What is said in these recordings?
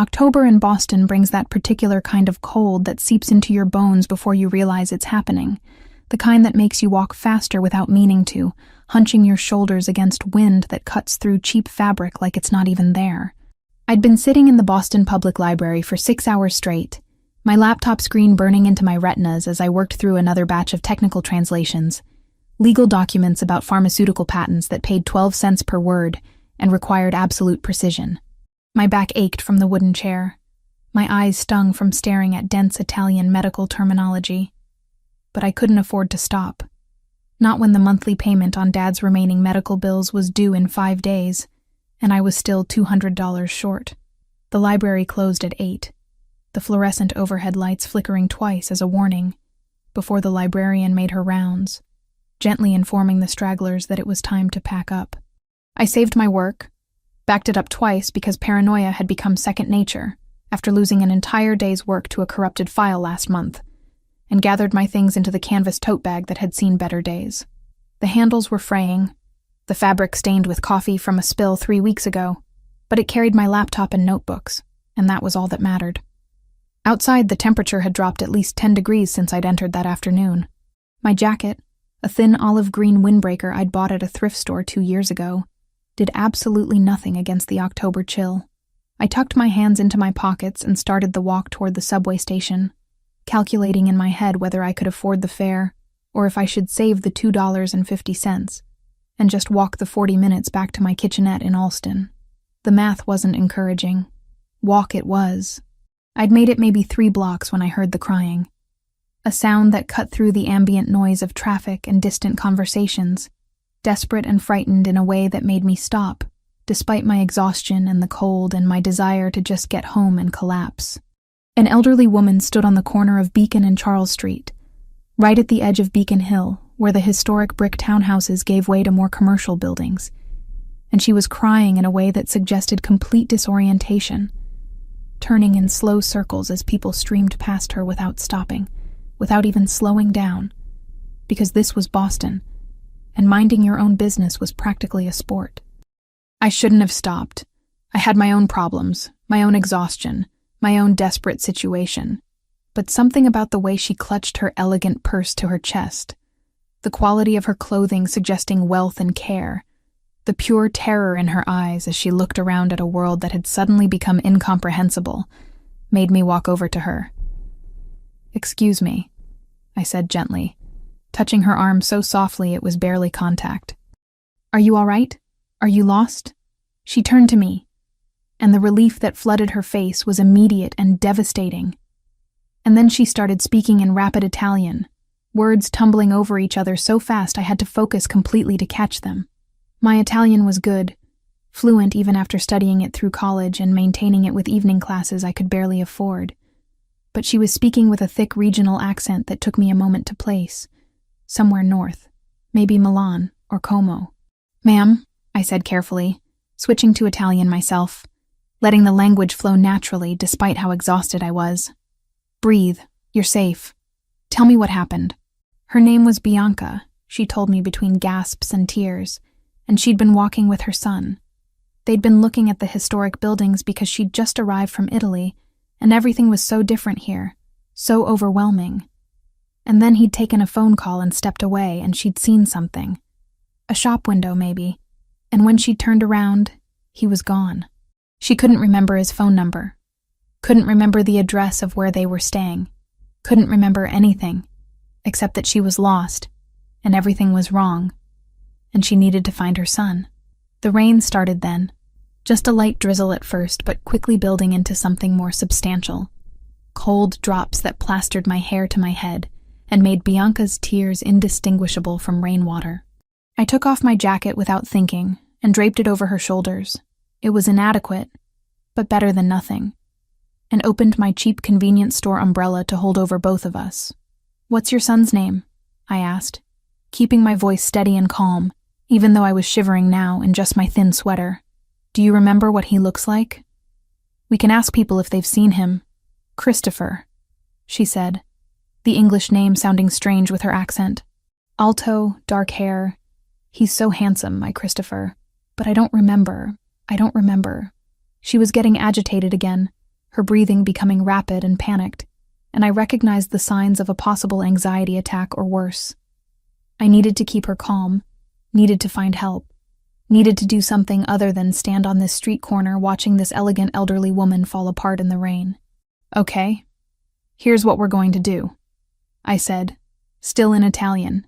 October in Boston brings that particular kind of cold that seeps into your bones before you realize it's happening, the kind that makes you walk faster without meaning to, hunching your shoulders against wind that cuts through cheap fabric like it's not even there. I'd been sitting in the Boston Public Library for 6 hours straight, my laptop screen burning into my retinas as I worked through another batch of technical translations, legal documents about pharmaceutical patents that paid 12 cents per word and required absolute precision. My back ached from the wooden chair. My eyes stung from staring at dense Italian medical terminology. But I couldn't afford to stop. Not when the monthly payment on Dad's remaining medical bills was due in 5 days, and I was still $200 short. The library closed at 8, the fluorescent overhead lights flickering twice as a warning, before the librarian made her rounds, gently informing the stragglers that it was time to pack up. I saved my work, backed it up twice because paranoia had become second nature after losing an entire day's work to a corrupted file last month, and gathered my things into the canvas tote bag that had seen better days. The handles were fraying, the fabric stained with coffee from a spill 3 weeks ago, but it carried my laptop and notebooks, and that was all that mattered. Outside, the temperature had dropped at least 10 degrees since I'd entered that afternoon. My jacket, a thin olive green windbreaker I'd bought at a thrift store 2 years ago, did absolutely nothing against the October chill. I tucked my hands into my pockets and started the walk toward the subway station, calculating in my head whether I could afford the fare or if I should save the $2.50 and just walk the 40 minutes back to my kitchenette in Allston. The math wasn't encouraging. Walk it was. I'd made it maybe 3 blocks when I heard the crying, a sound that cut through the ambient noise of traffic and distant conversations, desperate and frightened in a way that made me stop, despite my exhaustion and the cold and my desire to just get home and collapse. An elderly woman stood on the corner of Beacon and Charles Street, right at the edge of Beacon Hill, where the historic brick townhouses gave way to more commercial buildings, and she was crying in a way that suggested complete disorientation, turning in slow circles as people streamed past her without stopping, without even slowing down, because this was Boston, and minding your own business was practically a sport. I shouldn't have stopped. I had my own problems, my own exhaustion, my own desperate situation. But something about the way she clutched her elegant purse to her chest, the quality of her clothing suggesting wealth and care, the pure terror in her eyes as she looked around at a world that had suddenly become incomprehensible, made me walk over to her. "Excuse me," I said gently, touching her arm so softly it was barely contact. "Are you all right? Are you lost?" She turned to me, and the relief that flooded her face was immediate and devastating. And then she started speaking in rapid Italian, words tumbling over each other so fast I had to focus completely to catch them. My Italian was good, fluent even after studying it through college and maintaining it with evening classes I could barely afford. But she was speaking with a thick regional accent that took me a moment to place. Somewhere north, maybe Milan or Como. "Ma'am," I said carefully, switching to Italian myself, letting the language flow naturally despite how exhausted I was. "Breathe, you're safe. Tell me what happened." Her name was Bianca, she told me between gasps and tears, and she'd been walking with her son. They'd been looking at the historic buildings because she'd just arrived from Italy, and everything was so different here, so overwhelming. And then he'd taken a phone call and stepped away, and she'd seen something. A shop window, maybe. And when she'd turned around, he was gone. She couldn't remember his phone number. Couldn't remember the address of where they were staying. Couldn't remember anything, except that she was lost, and everything was wrong, and she needed to find her son. The rain started then. Just a light drizzle at first, but quickly building into something more substantial. Cold drops that plastered my hair to my head, and made Bianca's tears indistinguishable from rainwater. I took off my jacket without thinking and draped it over her shoulders. It was inadequate, but better than nothing, and opened my cheap convenience store umbrella to hold over both of us. "What's your son's name?" I asked, keeping my voice steady and calm, even though I was shivering now in just my thin sweater. "Do you remember what he looks like?" "We can ask people if they've seen him." "Christopher," she said, the English name sounding strange with her accent. "Alto, dark hair. He's so handsome, my Christopher. But I don't remember. She was getting agitated again, her breathing becoming rapid and panicked, and I recognized the signs of a possible anxiety attack or worse. I needed to keep her calm, needed to find help, needed to do something other than stand on this street corner watching this elegant elderly woman fall apart in the rain. "Okay, here's what we're going to do," I said, still in Italian,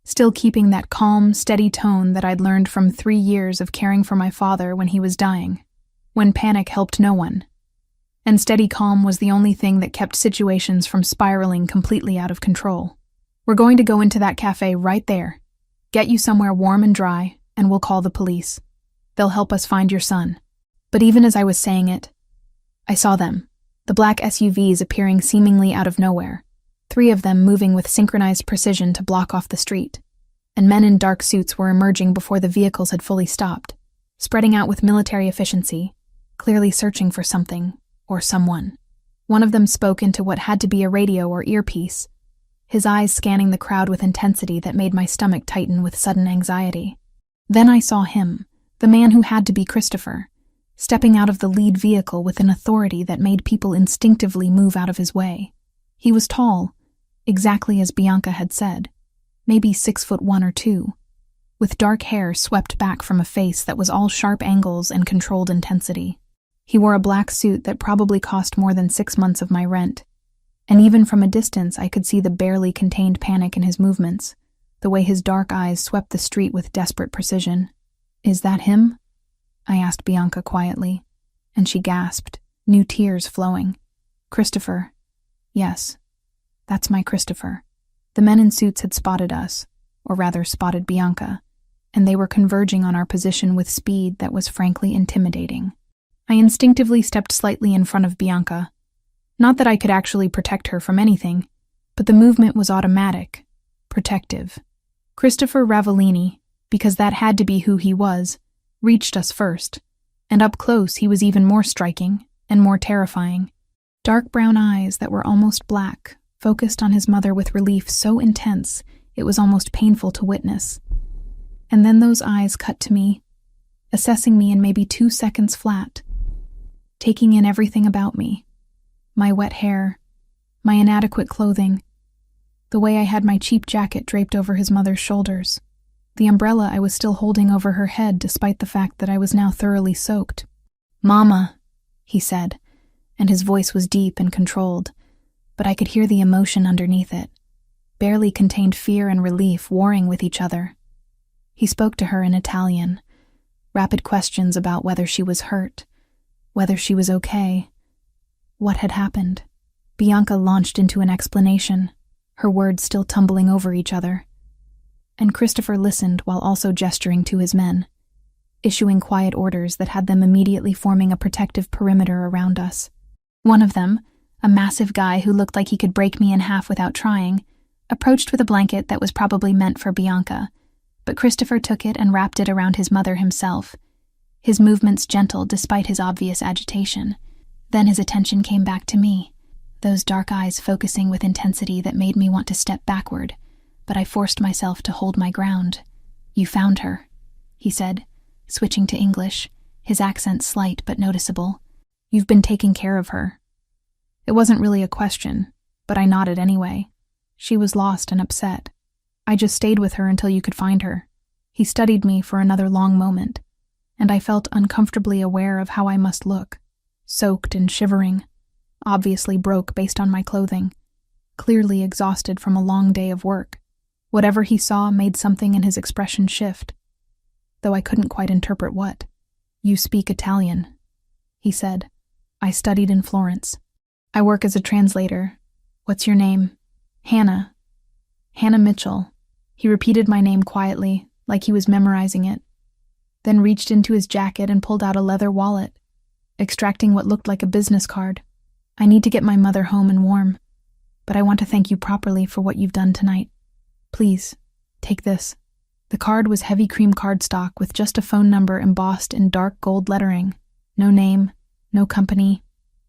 still keeping that calm, steady tone that I'd learned from 3 years of caring for my father when he was dying, when panic helped no one. And steady calm was the only thing that kept situations from spiraling completely out of control. "We're going to go into that cafe right there, get you somewhere warm and dry, and we'll call the police. They'll help us find your son." But even as I was saying it, I saw them, the black SUVs appearing seemingly out of nowhere, 3 of them moving with synchronized precision to block off the street, and men in dark suits were emerging before the vehicles had fully stopped, spreading out with military efficiency, clearly searching for something or someone. One of them spoke into what had to be a radio or earpiece, his eyes scanning the crowd with intensity that made my stomach tighten with sudden anxiety. Then I saw him, the man who had to be Christopher, stepping out of the lead vehicle with an authority that made people instinctively move out of his way. He was tall, exactly as Bianca had said, maybe 6'1" or 2", with dark hair swept back from a face that was all sharp angles and controlled intensity. He wore a black suit that probably cost more than 6 months of my rent, and even from a distance I could see the barely contained panic in his movements, the way his dark eyes swept the street with desperate precision. "Is that him?" I asked Bianca quietly, and she gasped, new tears flowing. "Christopher. Yes, that's my Christopher." The men in suits had spotted us, or rather spotted Bianca, and they were converging on our position with speed that was frankly intimidating. I instinctively stepped slightly in front of Bianca. Not that I could actually protect her from anything, but the movement was automatic, protective. Christopher Ravellini, because that had to be who he was, reached us first, and up close he was even more striking and more terrifying. Dark brown eyes that were almost black focused on his mother with relief so intense it was almost painful to witness. And then those eyes cut to me, assessing me in maybe 2 seconds flat, taking in everything about me. My wet hair, my inadequate clothing, the way I had my cheap jacket draped over his mother's shoulders, the umbrella I was still holding over her head despite the fact that I was now thoroughly soaked. "Mama," he said, and his voice was deep and controlled, but I could hear the emotion underneath it, barely contained fear and relief warring with each other. He spoke to her in Italian, rapid questions about whether she was hurt, whether she was okay, what had happened. Bianca launched into an explanation, her words still tumbling over each other. And Christopher listened while also gesturing to his men, issuing quiet orders that had them immediately forming a protective perimeter around us. One of them, a massive guy who looked like he could break me in half without trying, approached with a blanket that was probably meant for Bianca, but Christopher took it and wrapped it around his mother himself, his movements gentle despite his obvious agitation. Then his attention came back to me, those dark eyes focusing with intensity that made me want to step backward, but I forced myself to hold my ground. "You found her," he said, switching to English, his accent slight but noticeable. "You've been taking care of her." It wasn't really a question, but I nodded anyway. She was lost and upset. I just stayed with her until you could find her. He studied me for another long moment, and I felt uncomfortably aware of how I must look, soaked and shivering, obviously broke based on my clothing, clearly exhausted from a long day of work. Whatever he saw made something in his expression shift, though I couldn't quite interpret what. "You speak Italian," he said. "I studied in Florence. I work as a translator. What's your name?" "Hannah. Hannah Mitchell." He repeated my name quietly, like he was memorizing it, then reached into his jacket and pulled out a leather wallet, extracting what looked like a business card. "I need to get my mother home and warm, but I want to thank you properly for what you've done tonight. Please, take this." The card was heavy cream cardstock with just a phone number embossed in dark gold lettering. No name, no company,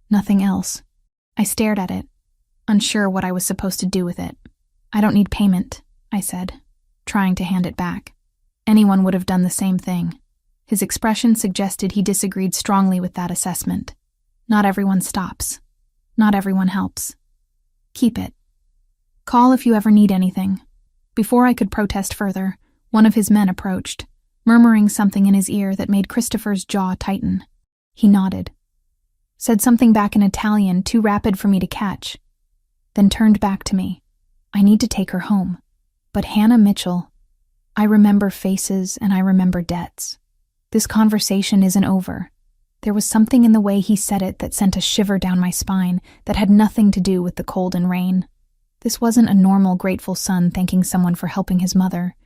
nothing else. I stared at it, unsure what I was supposed to do with it. "I don't need payment," I said, trying to hand it back. Anyone would have done the same thing. His expression suggested he disagreed strongly with that assessment. Not everyone stops. Not everyone helps. Keep it. Call if you ever need anything. Before I could protest further, one of his men approached, murmuring something in his ear that made Christopher's jaw tighten. He nodded, said something back in Italian too rapid for me to catch, then turned back to me. I need to take her home. But Hannah Mitchell, I remember faces and I remember debts. This conversation isn't over. There was something in the way he said it that sent a shiver down my spine that had nothing to do with the cold and rain. This wasn't a normal grateful son thanking someone for helping his mother.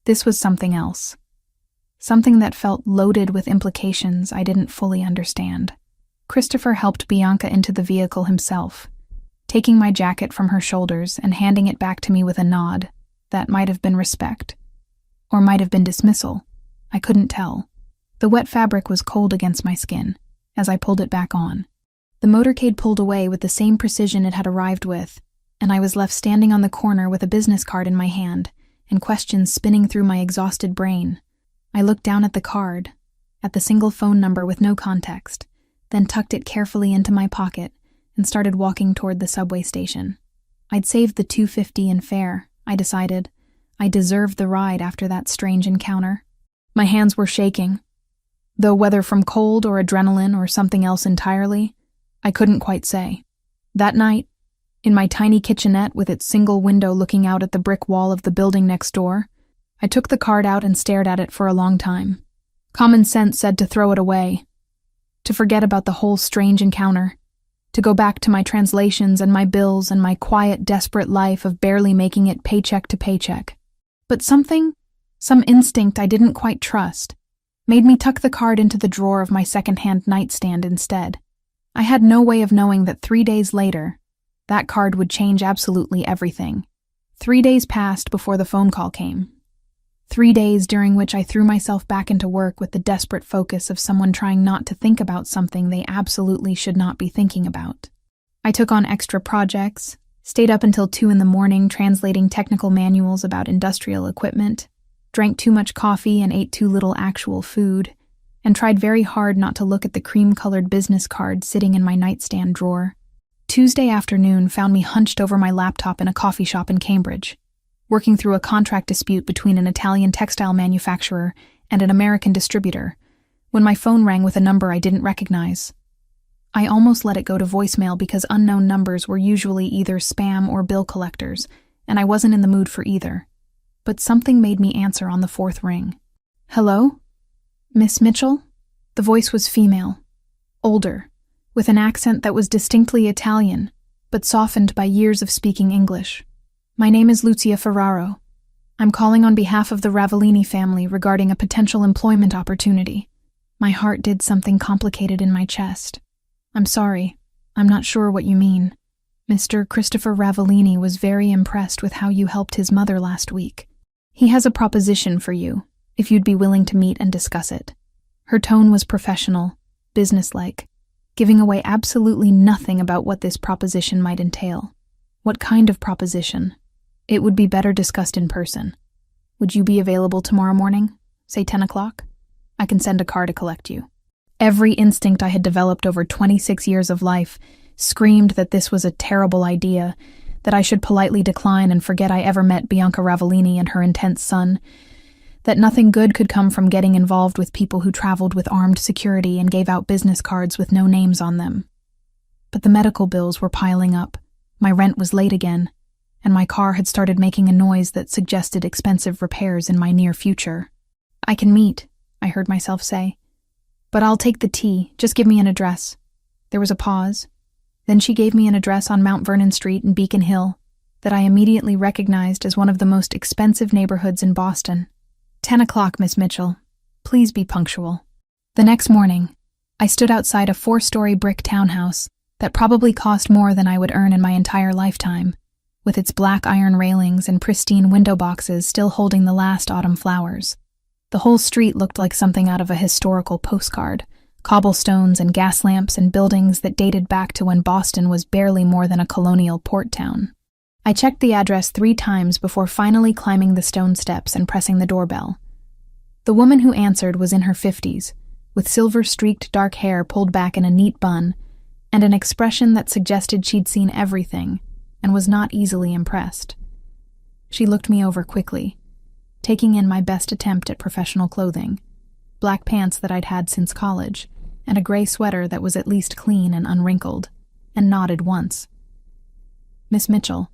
This was something else. Something that felt loaded with implications I didn't fully understand. Christopher helped Bianca into the vehicle himself, taking my jacket from her shoulders and handing it back to me with a nod that might have been respect, or might have been dismissal. I couldn't tell. The wet fabric was cold against my skin as I pulled it back on. The motorcade pulled away with the same precision it had arrived with, and I was left standing on the corner with a business card in my hand and questions spinning through my exhausted brain. I looked down at the card, at the single phone number with no context, then tucked it carefully into my pocket and started walking toward the subway station. I'd saved the $2.50 in fare, I decided. I deserved the ride after that strange encounter. My hands were shaking, though whether from cold or adrenaline or something else entirely, I couldn't quite say. That night, in my tiny kitchenette with its single window looking out at the brick wall of the building next door, I took the card out and stared at it for a long time. Common sense said to throw it away, to forget about the whole strange encounter, to go back to my translations and my bills and my quiet, desperate life of barely making it paycheck to paycheck. But something, some instinct I didn't quite trust, made me tuck the card into the drawer of my second-hand nightstand instead. I had no way of knowing that 3 days later, that card would change absolutely everything. 3 days passed before the phone call came. 3 days during which I threw myself back into work with the desperate focus of someone trying not to think about something they absolutely should not be thinking about. I took on extra projects, stayed up until 2 a.m. translating technical manuals about industrial equipment, drank too much coffee and ate too little actual food, and tried very hard not to look at the cream-colored business card sitting in my nightstand drawer. Tuesday afternoon found me hunched over my laptop in a coffee shop in Cambridge, working through a contract dispute between an Italian textile manufacturer and an American distributor, when my phone rang with a number I didn't recognize. I almost let it go to voicemail because unknown numbers were usually either spam or bill collectors, and I wasn't in the mood for either. But something made me answer on the 4th ring. Hello? Miss Mitchell? The voice was female, older, with an accent that was distinctly Italian, but softened by years of speaking English. My name is Lucia Ferraro. I'm calling on behalf of the Ravellini family regarding a potential employment opportunity. My heart did something complicated in my chest. I'm sorry. I'm not sure what you mean. Mr. Christopher Ravellini was very impressed with how you helped his mother last week. He has a proposition for you, if you'd be willing to meet and discuss it. Her tone was professional, businesslike, giving away absolutely nothing about what this proposition might entail. What kind of proposition? It would be better discussed in person. Would you be available tomorrow morning, say 10 o'clock? I can send a car to collect you. Every instinct I had developed over 26 years of life screamed that this was a terrible idea, that I should politely decline and forget I ever met Bianca Ravellini and her intense son, that nothing good could come from getting involved with people who traveled with armed security and gave out business cards with no names on them. But the medical bills were piling up, my rent was late again, and my car had started making a noise that suggested expensive repairs in my near future. I can meet, I heard myself say. But I'll take the tea, just give me an address. There was a pause. Then she gave me an address on Mount Vernon Street in Beacon Hill that I immediately recognized as one of the most expensive neighborhoods in Boston. 10 o'clock, Miss Mitchell. Please be punctual. The next morning, I stood outside a 4-story brick townhouse that probably cost more than I would earn in my entire lifetime, with its black iron railings and pristine window boxes still holding the last autumn flowers. The whole street looked like something out of a historical postcard, cobblestones and gas lamps and buildings that dated back to when Boston was barely more than a colonial port town. I checked the address 3 times before finally climbing the stone steps and pressing the doorbell. The woman who answered was in her 50s, with silver-streaked dark hair pulled back in a neat bun, and an expression that suggested she'd seen everything and was not easily impressed. She looked me over quickly, taking in my best attempt at professional clothing, black pants that I'd had since college, and a gray sweater that was at least clean and unwrinkled, and nodded once. "Miss Mitchell."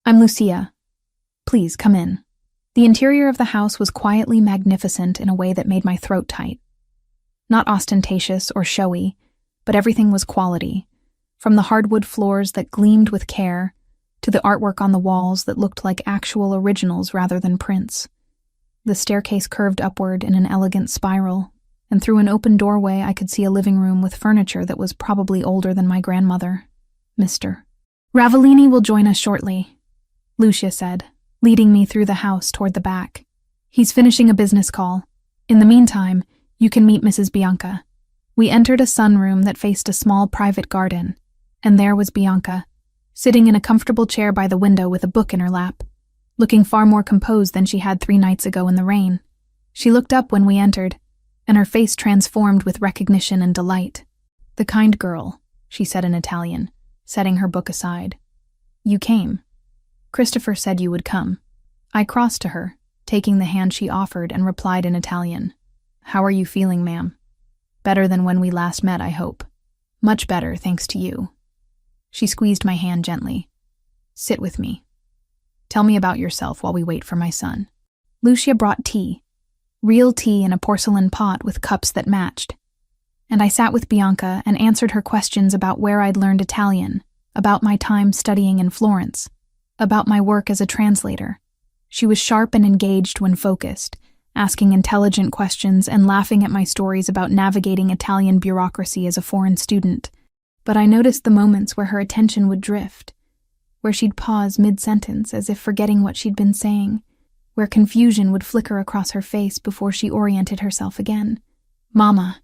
"I'm Lucia. Please, come in." The interior of the house was quietly magnificent in a way that made my throat tight. Not ostentatious or showy, but everything was quality, from the hardwood floors that gleamed with care to the artwork on the walls that looked like actual originals rather than prints. The staircase curved upward in an elegant spiral, and through an open doorway I could see a living room with furniture that was probably older than my grandmother. "Mr. Ravellini will join us shortly," Lucia said, leading me through the house toward the back. "He's finishing a business call. In the meantime, you can meet Mrs. Bianca." We entered a sunroom that faced a small private garden, and there was Bianca, sitting in a comfortable chair by the window with a book in her lap, looking far more composed than she had 3 nights ago in the rain. She looked up when we entered, and her face transformed with recognition and delight. "The kind girl," she said in Italian, setting her book aside. "You came. Christopher said you would come." I crossed to her, taking the hand she offered, and replied in Italian. "How are you feeling, ma'am?" "Better than when we last met, I hope." "Much better, thanks to you." She squeezed my hand gently. "Sit with me. Tell me about yourself while we wait for my son." Lucia brought tea, real tea in a porcelain pot with cups that matched, and I sat with Bianca and answered her questions about where I'd learned Italian, about my time studying in Florence, about my work as a translator. She was sharp and engaged when focused, asking intelligent questions and laughing at my stories about navigating Italian bureaucracy as a foreign student. But I noticed the moments where her attention would drift, where she'd pause mid-sentence as if forgetting what she'd been saying, where confusion would flicker across her face before she oriented herself again. "Mama,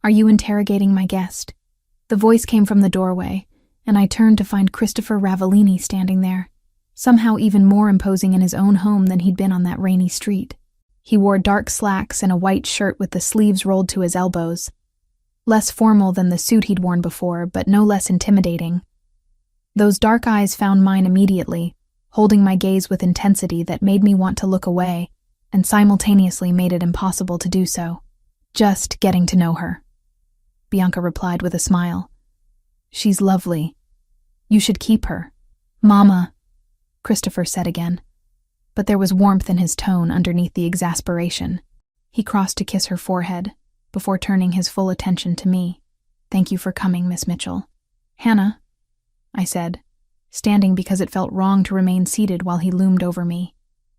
are you interrogating my guest?" The voice came from the doorway, and I turned to find Christopher Ravellini standing there, somehow even more imposing in his own home than he'd been on that rainy street. He wore dark slacks and a white shirt with the sleeves rolled to his elbows. Less formal than the suit he'd worn before, but no less intimidating. Those dark eyes found mine immediately, holding my gaze with intensity that made me want to look away, and simultaneously made it impossible to do so. "Just getting to know her," Bianca replied with a smile. "She's lovely. You should keep her." "Mama," Christopher said again, but there was warmth in his tone underneath the exasperation. He crossed to kiss her forehead, before turning his full attention to me. "Thank you for coming, Miss Mitchell." "Hannah," I said, standing because it felt wrong to remain seated while he loomed over me,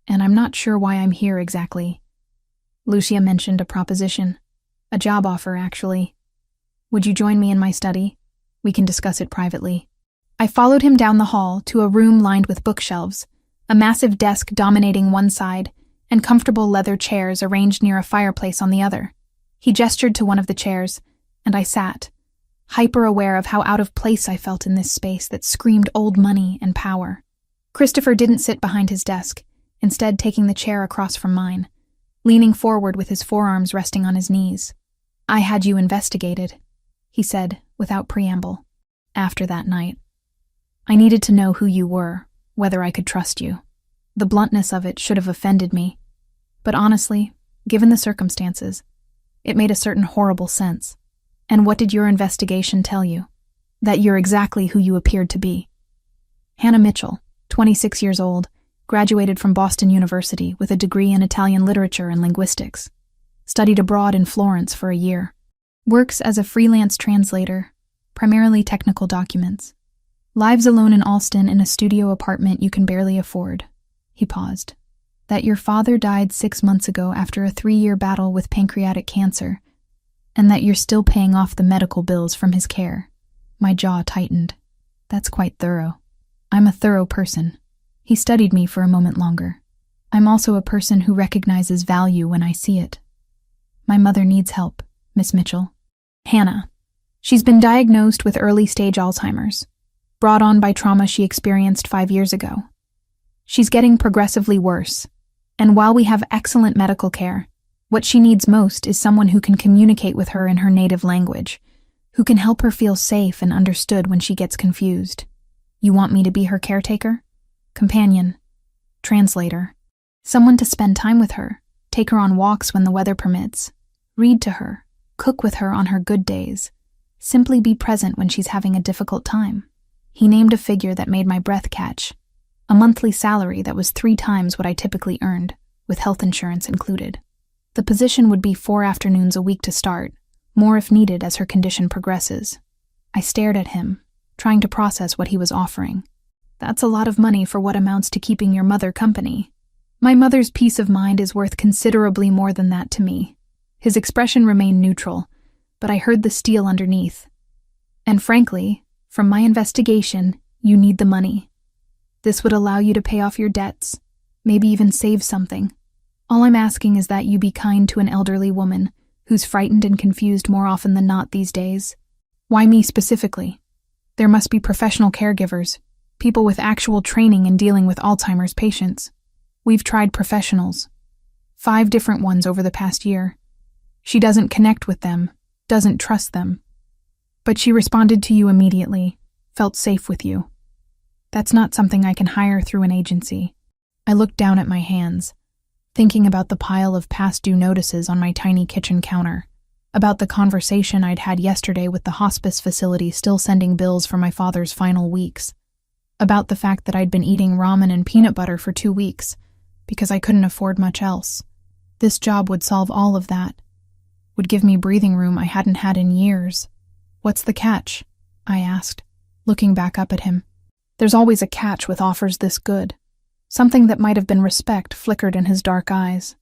"and I'm not sure why I'm here exactly." Lucia mentioned a proposition. A job offer, actually. "Would you join me in my study? We can discuss it privately." I followed him down the hall to a room lined with bookshelves, a massive desk dominating one side, and comfortable leather chairs arranged near a fireplace on the other. He gestured to one of the chairs, and I sat, hyper-aware of how out of place I felt in this space that screamed old money and power. Christopher didn't sit behind his desk, instead taking the chair across from mine, leaning forward with his forearms resting on his knees. "I had you investigated," he said, without preamble. "After that night. I needed to know who you were, whether I could trust you. The bluntness of it should have offended me, but honestly, given the circumstances, it made a certain horrible sense. And what did your investigation tell you? That you're exactly who you appeared to be." Hannah Mitchell, 26 years old, graduated from Boston University with a degree in Italian literature and linguistics. Studied abroad in Florence for a year. Works as a freelance translator, primarily technical documents. Lives alone in Alston in a studio apartment you can barely afford. He paused. That your father died 6 months ago after a 3-year battle with pancreatic cancer, and that you're still paying off the medical bills from his care. My jaw tightened. That's quite thorough. I'm a thorough person. He studied me for a moment longer. I'm also a person who recognizes value when I see it. My mother needs help, Miss Mitchell. Hannah. She's been diagnosed with early-stage Alzheimer's, brought on by trauma she experienced 5 years ago. She's getting progressively worse, and while we have excellent medical care, what she needs most is someone who can communicate with her in her native language, who can help her feel safe and understood when she gets confused. You want me to be her caretaker? Companion? Translator? Someone to spend time with her, take her on walks when the weather permits, read to her, cook with her on her good days, simply be present when she's having a difficult time. He named a figure that made my breath catch, a monthly salary that was 3 times what I typically earned, with health insurance included. The position would be 4 afternoons a week to start, more if needed as her condition progresses. I stared at him, trying to process what he was offering. That's a lot of money for what amounts to keeping your mother company. My mother's peace of mind is worth considerably more than that to me. His expression remained neutral, but I heard the steel underneath. And frankly, from my investigation, you need the money. This would allow you to pay off your debts, maybe even save something. All I'm asking is that you be kind to an elderly woman who's frightened and confused more often than not these days. Why me specifically? There must be professional caregivers, people with actual training in dealing with Alzheimer's patients. We've tried professionals. 5 different ones over the past year. She doesn't connect with them, doesn't trust them. But she responded to you immediately, felt safe with you. That's not something I can hire through an agency. I looked down at my hands, thinking about the pile of past due notices on my tiny kitchen counter, about the conversation I'd had yesterday with the hospice facility still sending bills for my father's final weeks, about the fact that I'd been eating ramen and peanut butter for 2 weeks because I couldn't afford much else. This job would solve all of that, would give me breathing room I hadn't had in years. What's the catch? I asked, looking back up at him. There's always a catch with offers this good. Something that might have been respect flickered in his dark eyes.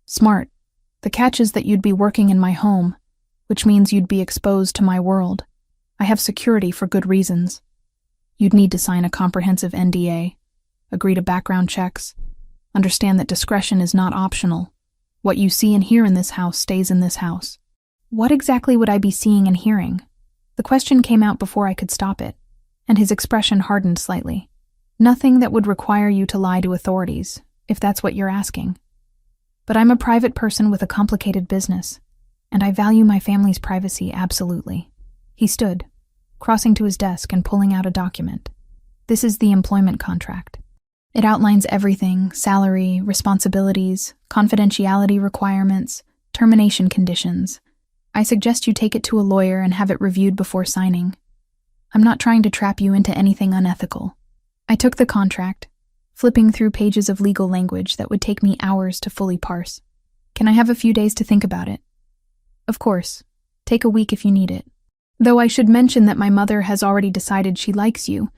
Smart. The catch is that you'd be working in my home, which means you'd be exposed to my world. I have security for good reasons. You'd need to sign a comprehensive NDA, agree to background checks, understand that discretion is not optional. What you see and hear in this house stays in this house. What exactly would I be seeing and hearing? The question came out before I could stop it, and his expression hardened slightly. Nothing that would require you to lie to authorities, if that's what you're asking. But I'm a private person with a complicated business, and I value my family's privacy absolutely. He stood, crossing to his desk and pulling out a document. This is the employment contract. It outlines everything: salary, responsibilities, confidentiality requirements, termination conditions. I suggest you take it to a lawyer and have it reviewed before signing. I'm not trying to trap you into anything unethical. I took the contract, flipping through pages of legal language that would take me hours to fully parse. Can I have a few days to think about it? Of course. Take a week if you need it. Though I should mention that my mother has already decided she likes you,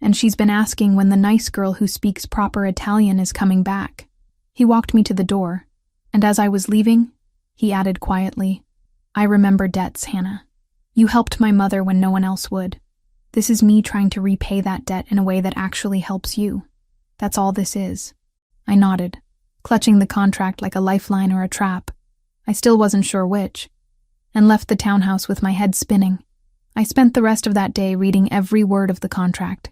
and she's been asking when the nice girl who speaks proper Italian is coming back. He walked me to the door, and as I was leaving, he added quietly, I remember debts, Hannah. You helped my mother when no one else would. This is me trying to repay that debt in a way that actually helps you. That's all this is. I nodded, clutching the contract like a lifeline or a trap. I still wasn't sure which, and left the townhouse with my head spinning. I spent the rest of that day reading every word of the contract,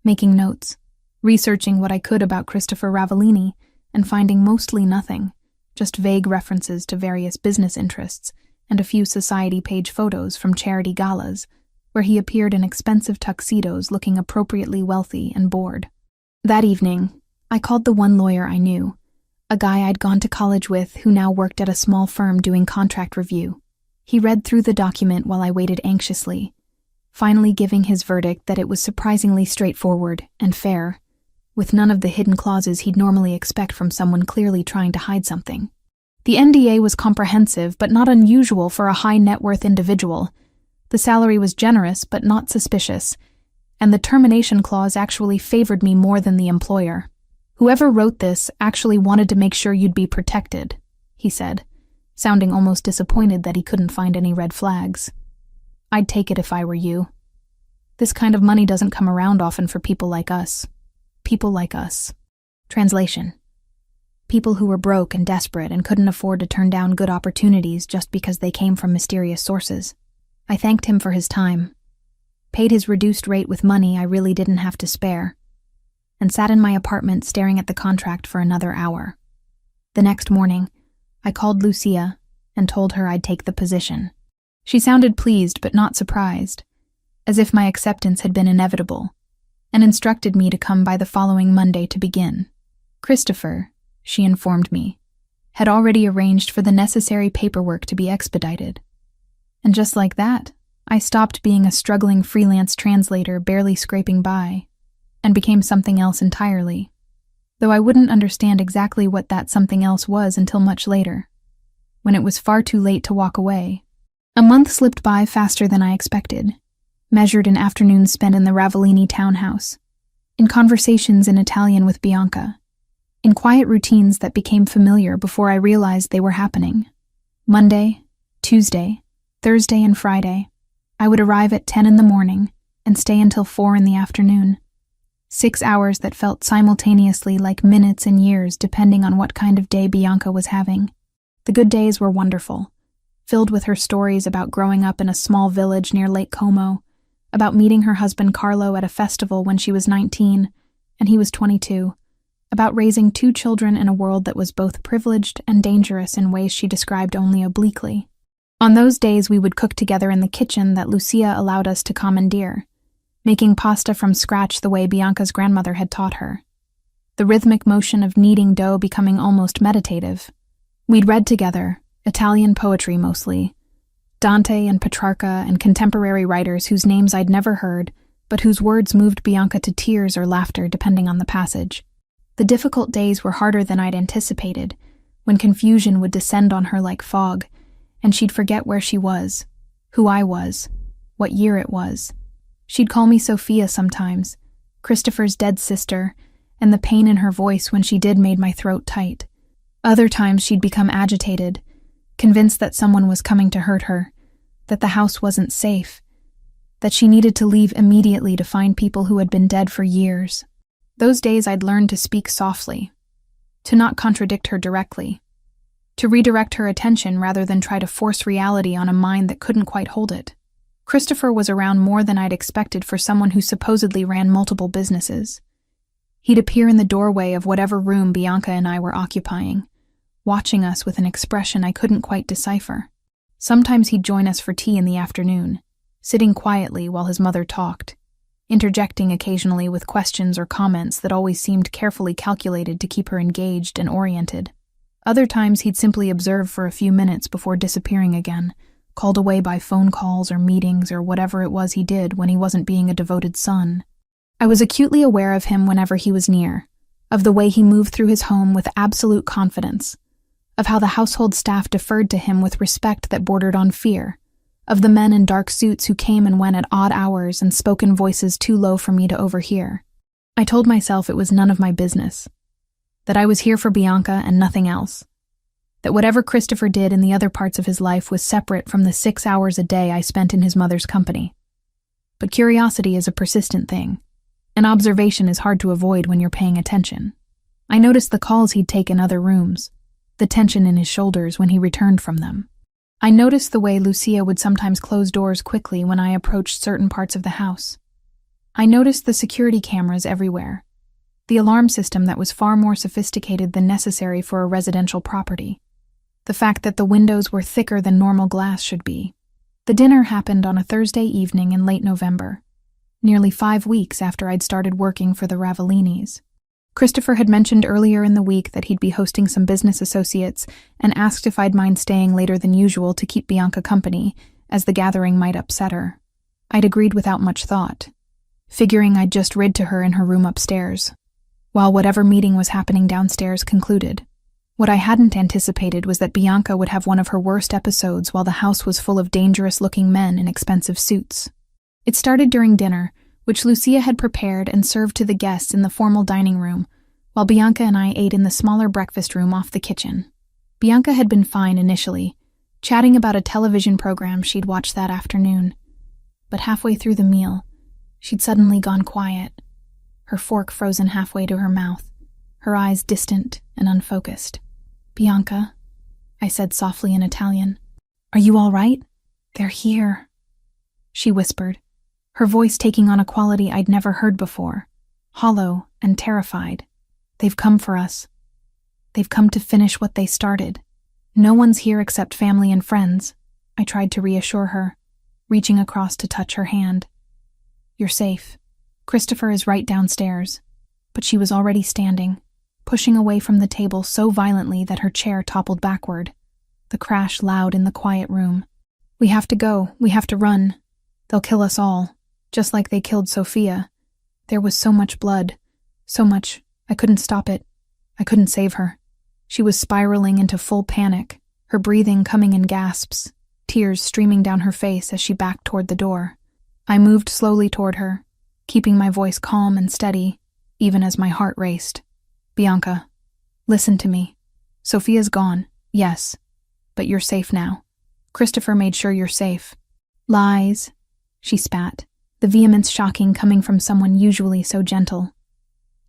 making notes, researching what I could about Christopher Ravellini, and finding mostly nothing, just vague references to various business interests and a few society page photos from charity galas, where he appeared in expensive tuxedos looking appropriately wealthy and bored. That evening, I called the one lawyer I knew, a guy I'd gone to college with who now worked at a small firm doing contract review. He read through the document while I waited anxiously, finally giving his verdict that it was surprisingly straightforward and fair, with none of the hidden clauses he'd normally expect from someone clearly trying to hide something. The NDA was comprehensive but not unusual for a high-net-worth individual. The salary was generous but not suspicious, and the termination clause actually favored me more than the employer. Whoever wrote this actually wanted to make sure you'd be protected, he said, sounding almost disappointed that he couldn't find any red flags. I'd take it if I were you. This kind of money doesn't come around often for people like us. People like us. Translation. People who were broke and desperate and couldn't afford to turn down good opportunities just because they came from mysterious sources. I thanked him for his time, paid his reduced rate with money I really didn't have to spare, and sat in my apartment staring at the contract for another hour. The next morning, I called Lucia and told her I'd take the position. She sounded pleased but not surprised, as if my acceptance had been inevitable, and instructed me to come by the following Monday to begin. Christopher, she informed me, had already arranged for the necessary paperwork to be expedited. And just like that, I stopped being a struggling freelance translator barely scraping by, and became something else entirely, though I wouldn't understand exactly what that something else was until much later, when it was far too late to walk away. A month slipped by faster than I expected, measured in afternoons spent in the Ravellini townhouse, in conversations in Italian with Bianca, in quiet routines that became familiar before I realized they were happening. Monday, Tuesday, Thursday, and Friday, I would arrive at 10 in the morning and stay until 4 in the afternoon. 6 hours that felt simultaneously like minutes and years depending on what kind of day Bianca was having. The good days were wonderful, filled with her stories about growing up in a small village near Lake Como, about meeting her husband Carlo at a festival when she was 19 and he was 22, about raising 2 children in a world that was both privileged and dangerous in ways she described only obliquely. On those days we would cook together in the kitchen that Lucia allowed us to commandeer, making pasta from scratch the way Bianca's grandmother had taught her, the rhythmic motion of kneading dough becoming almost meditative. We'd read together, Italian poetry mostly, Dante and Petrarca and contemporary writers whose names I'd never heard, but whose words moved Bianca to tears or laughter depending on the passage. The difficult days were harder than I'd anticipated, when confusion would descend on her like fog, and she'd forget where she was, who I was, what year it was. She'd call me Sophia sometimes, Christopher's dead sister, and the pain in her voice when she did made my throat tight. Other times she'd become agitated, convinced that someone was coming to hurt her, that the house wasn't safe, that she needed to leave immediately to find people who had been dead for years. Those days I'd learned to speak softly, to not contradict her directly, to redirect her attention rather than try to force reality on a mind that couldn't quite hold it. Christopher was around more than I'd expected for someone who supposedly ran multiple businesses. He'd appear in the doorway of whatever room Bianca and I were occupying, watching us with an expression I couldn't quite decipher. Sometimes he'd join us for tea in the afternoon, sitting quietly while his mother talked, interjecting occasionally with questions or comments that always seemed carefully calculated to keep her engaged and oriented. Other times he'd simply observe for a few minutes before disappearing again, called away by phone calls or meetings or whatever it was he did when he wasn't being a devoted son. I was acutely aware of him whenever he was near, of the way he moved through his home with absolute confidence, of how the household staff deferred to him with respect that bordered on fear, of the men in dark suits who came and went at odd hours and spoke in voices too low for me to overhear. I told myself it was none of my business, that I was here for Bianca and nothing else, that whatever Christopher did in the other parts of his life was separate from the 6 hours a day I spent in his mother's company. But curiosity is a persistent thing, and observation is hard to avoid when you're paying attention. I noticed the calls he'd take in other rooms, the tension in his shoulders when he returned from them. I noticed the way Lucia would sometimes close doors quickly when I approached certain parts of the house. I noticed the security cameras everywhere, the alarm system that was far more sophisticated than necessary for a residential property, the fact that the windows were thicker than normal glass should be. The dinner happened on a Thursday evening in late November, nearly 5 weeks after I'd started working for the Ravellinis. Christopher had mentioned earlier in the week that he'd be hosting some business associates and asked if I'd mind staying later than usual to keep Bianca company, as the gathering might upset her. I'd agreed without much thought, figuring I'd just rid to her in her room upstairs, while whatever meeting was happening downstairs concluded. What I hadn't anticipated was that Bianca would have one of her worst episodes while the house was full of dangerous-looking men in expensive suits. It started during dinner, which Lucia had prepared and served to the guests in the formal dining room, while Bianca and I ate in the smaller breakfast room off the kitchen. Bianca had been fine initially, chatting about a television program she'd watched that afternoon. But halfway through the meal, she'd suddenly gone quiet, her fork frozen halfway to her mouth, her eyes distant and unfocused. "Bianca," I said softly in Italian, "are you all right? They're here," she whispered, her voice taking on a quality I'd never heard before, hollow and terrified. "They've come for us. They've come to finish what they started. No one's here except family and friends. I tried to reassure her, reaching across to touch her hand. You're safe. Christopher is right downstairs. But she was already standing, pushing away from the table so violently that her chair toppled backward, the crash loud in the quiet room. We have to go. We have to run. They'll kill us all, just like they killed Sophia. There was so much blood, so much. I couldn't stop it. I couldn't save her. She was spiraling into full panic, her breathing coming in gasps, tears streaming down her face as she backed toward the door. I moved slowly toward her, keeping my voice calm and steady, even as my heart raced. Bianca, listen to me. Sophia's gone, yes, but you're safe now. Christopher made sure you're safe. Lies, she spat, the vehemence shocking coming from someone usually so gentle.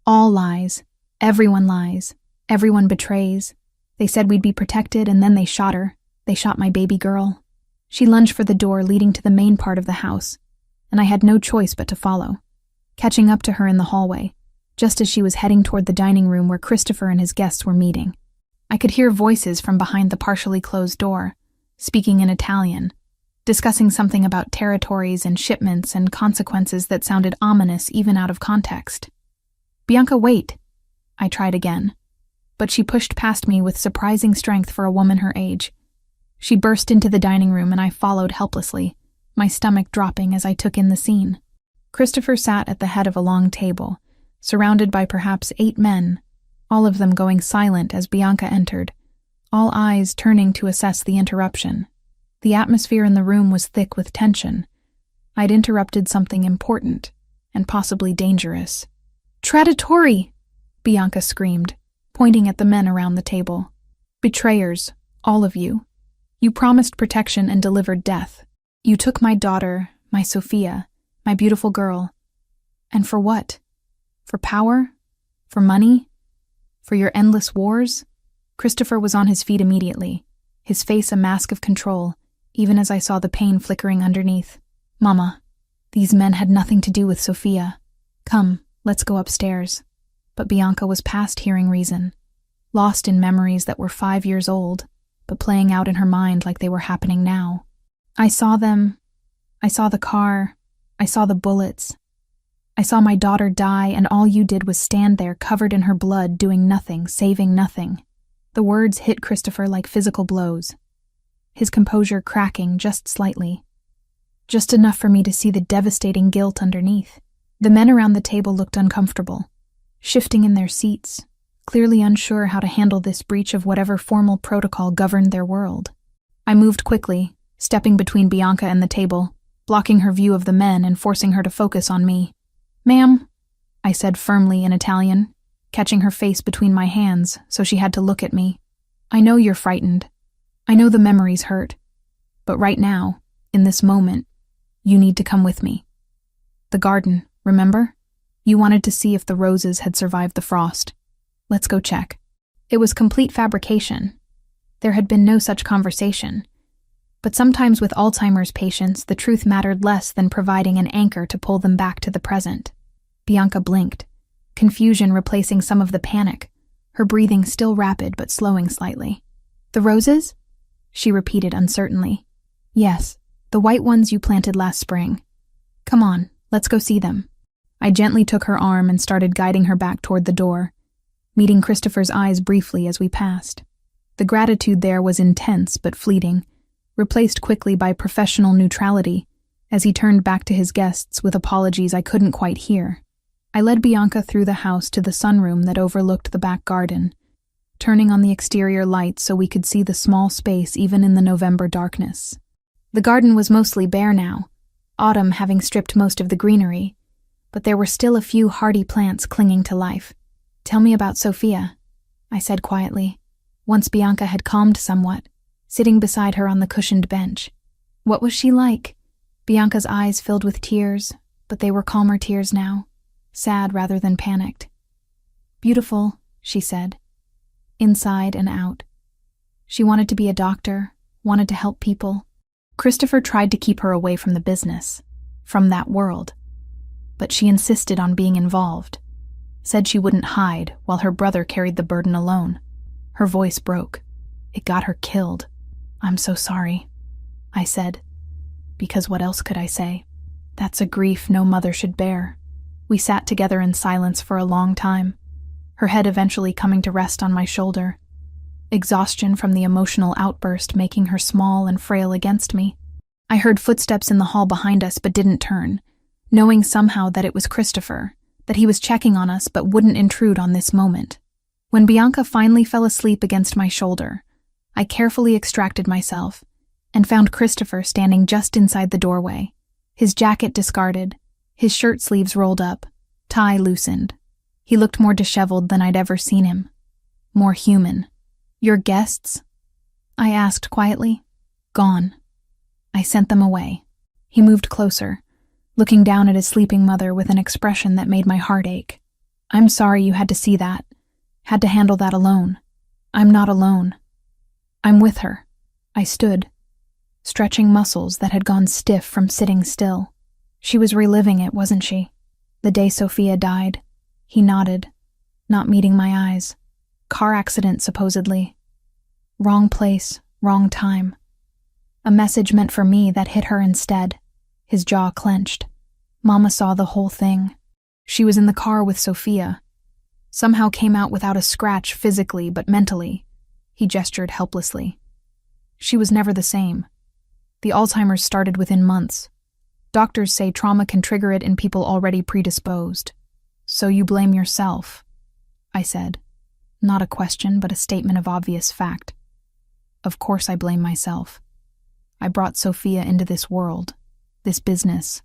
All lies. Everyone lies. Everyone betrays. They said we'd be protected, and then they shot her. They shot my baby girl. She lunged for the door leading to the main part of the house, and I had no choice but to follow, catching up to her in the hallway, just as she was heading toward the dining room where Christopher and his guests were meeting. I could hear voices from behind the partially closed door, speaking in Italian, discussing something about territories and shipments and consequences that sounded ominous even out of context. Bianca, wait! I tried again, but she pushed past me with surprising strength for a woman her age. She burst into the dining room and I followed helplessly, my stomach dropping as I took in the scene. Christopher sat at the head of a long table, surrounded by perhaps 8 men, all of them going silent as Bianca entered, all eyes turning to assess the interruption. The atmosphere in the room was thick with tension. I'd interrupted something important, and possibly dangerous. Traditori! Bianca screamed, pointing at the men around the table. Betrayers, all of you. You promised protection and delivered death. You took my daughter, my Sophia, my beautiful girl. And for what? For power? For money? For your endless wars? Christopher was on his feet immediately, his face a mask of control, even as I saw the pain flickering underneath. Mama, these men had nothing to do with Sophia. Come, let's go upstairs. But Bianca was past hearing reason, lost in memories that were 5 years old, but playing out in her mind like they were happening now. I saw them. I saw the car. I saw the bullets. I saw my daughter die, and all you did was stand there covered in her blood, doing nothing, saving nothing. The words hit Christopher like physical blows, his composure cracking just slightly, just enough for me to see the devastating guilt underneath. The men around the table looked uncomfortable, shifting in their seats, clearly unsure how to handle this breach of whatever formal protocol governed their world. I moved quickly, stepping between Bianca and the table, blocking her view of the men and forcing her to focus on me. Ma'am, I said firmly in Italian, catching her face between my hands so she had to look at me. I know you're frightened. I know the memories hurt. But right now, in this moment, you need to come with me. The garden, remember? You wanted to see if the roses had survived the frost. Let's go check. It was complete fabrication. There had been no such conversation. But sometimes with Alzheimer's patients, the truth mattered less than providing an anchor to pull them back to the present. Bianca blinked, confusion replacing some of the panic, her breathing still rapid but slowing slightly. The roses? She repeated uncertainly. Yes, the white ones you planted last spring. Come on, let's go see them. I gently took her arm and started guiding her back toward the door, meeting Christopher's eyes briefly as we passed. The gratitude there was intense but fleeting, replaced quickly by professional neutrality as he turned back to his guests with apologies I couldn't quite hear. I led Bianca through the house to the sunroom that overlooked the back garden, turning on the exterior lights so we could see the small space even in the November darkness. The garden was mostly bare now, autumn having stripped most of the greenery, but there were still a few hardy plants clinging to life. Tell me about Sophia, I said quietly, once Bianca had calmed somewhat, sitting beside her on the cushioned bench. What was she like? Bianca's eyes filled with tears, but they were calmer tears now, sad rather than panicked. Beautiful, she said, inside and out. She wanted to be a doctor, wanted to help people. Christopher tried to keep her away from the business, from that world, but she insisted on being involved, said she wouldn't hide while her brother carried the burden alone. Her voice broke. It got her killed. I'm so sorry. I said. Because what else could I say? That's a grief no mother should bear. We sat together in silence for a long time, her head eventually coming to rest on my shoulder, exhaustion from the emotional outburst making her small and frail against me. I heard footsteps in the hall behind us but didn't turn, knowing somehow that it was Christopher, that he was checking on us but wouldn't intrude on this moment. When Bianca finally fell asleep against my shoulder, I carefully extracted myself and found Christopher standing just inside the doorway, his jacket discarded, his shirt sleeves rolled up, tie loosened. He looked more disheveled than I'd ever seen him, more human. Your guests? I asked quietly. Gone. I sent them away. He moved closer, looking down at his sleeping mother with an expression that made my heart ache. I'm sorry you had to see that, had to handle that alone. I'm not alone. I'm with her. I stood, stretching muscles that had gone stiff from sitting still. She was reliving it, wasn't she? The day Sophia died. He nodded, not meeting my eyes. Car accident, supposedly. Wrong place, wrong time. A message meant for me that hit her instead. His jaw clenched. Mama saw the whole thing. She was in the car with Sophia. Somehow came out without a scratch physically, but mentally. He gestured helplessly. She was never the same. The Alzheimer's started within months. Doctors say trauma can trigger it in people already predisposed. So you blame yourself, I said. Not a question, but a statement of obvious fact. Of course I blame myself. I brought Sophia into this world, this business.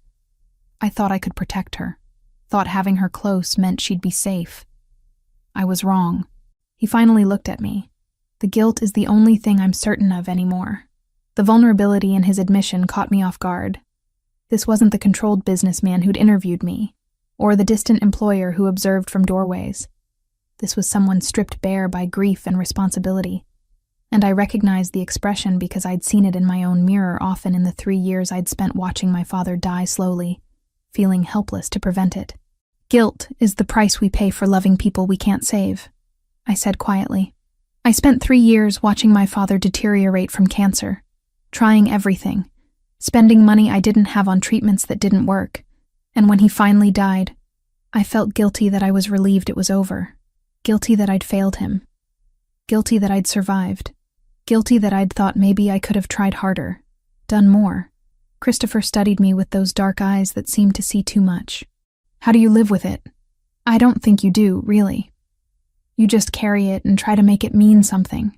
I thought I could protect her, thought having her close meant she'd be safe. I was wrong. He finally looked at me. The guilt is the only thing I'm certain of anymore. The vulnerability in his admission caught me off guard. This wasn't the controlled businessman who'd interviewed me, or the distant employer who observed from doorways. This was someone stripped bare by grief and responsibility. And I recognized the expression because I'd seen it in my own mirror often in the 3 years I'd spent watching my father die slowly, feeling helpless to prevent it. Guilt is the price we pay for loving people we can't save, I said quietly. I spent 3 years watching my father deteriorate from cancer, trying everything, spending money I didn't have on treatments that didn't work. And when he finally died, I felt guilty that I was relieved it was over. Guilty that I'd failed him. Guilty that I'd survived. Guilty that I'd thought maybe I could have tried harder, done more. Christopher studied me with those dark eyes that seemed to see too much. How do you live with it? I don't think you do, really. You just carry it and try to make it mean something.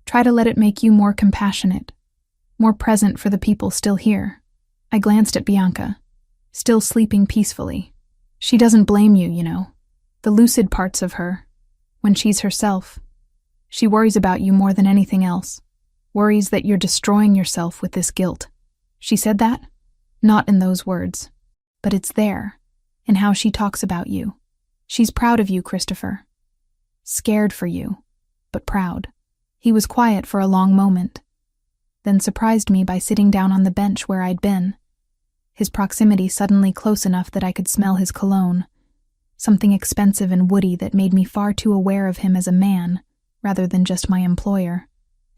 Try to let it make you more compassionate, more present for the people still here. I glanced at Bianca, still sleeping peacefully. She doesn't blame you, you know. The lucid parts of her, when she's herself. She worries about you more than anything else. Worries that you're destroying yourself with this guilt. She said that? Not in those words. But it's there, in how she talks about you. She's proud of you, Christopher. Scared for you, but proud. He was quiet for a long moment, then surprised me by sitting down on the bench where I'd been. His proximity suddenly close enough that I could smell his cologne, something expensive and woody that made me far too aware of him as a man, rather than just my employer.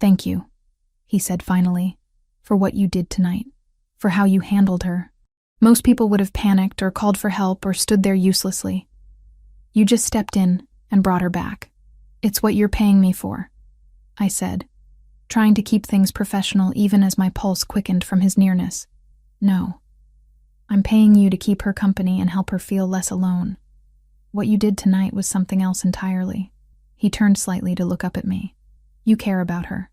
Thank you, he said finally, for what you did tonight, for how you handled her. Most people would have panicked or called for help or stood there uselessly. You just stepped in and brought her back. It's what you're paying me for, I said, trying to keep things professional even as my pulse quickened from his nearness. No. I'm paying you to keep her company and help her feel less alone. What you did tonight was something else entirely. He turned slightly to look up at me. You care about her.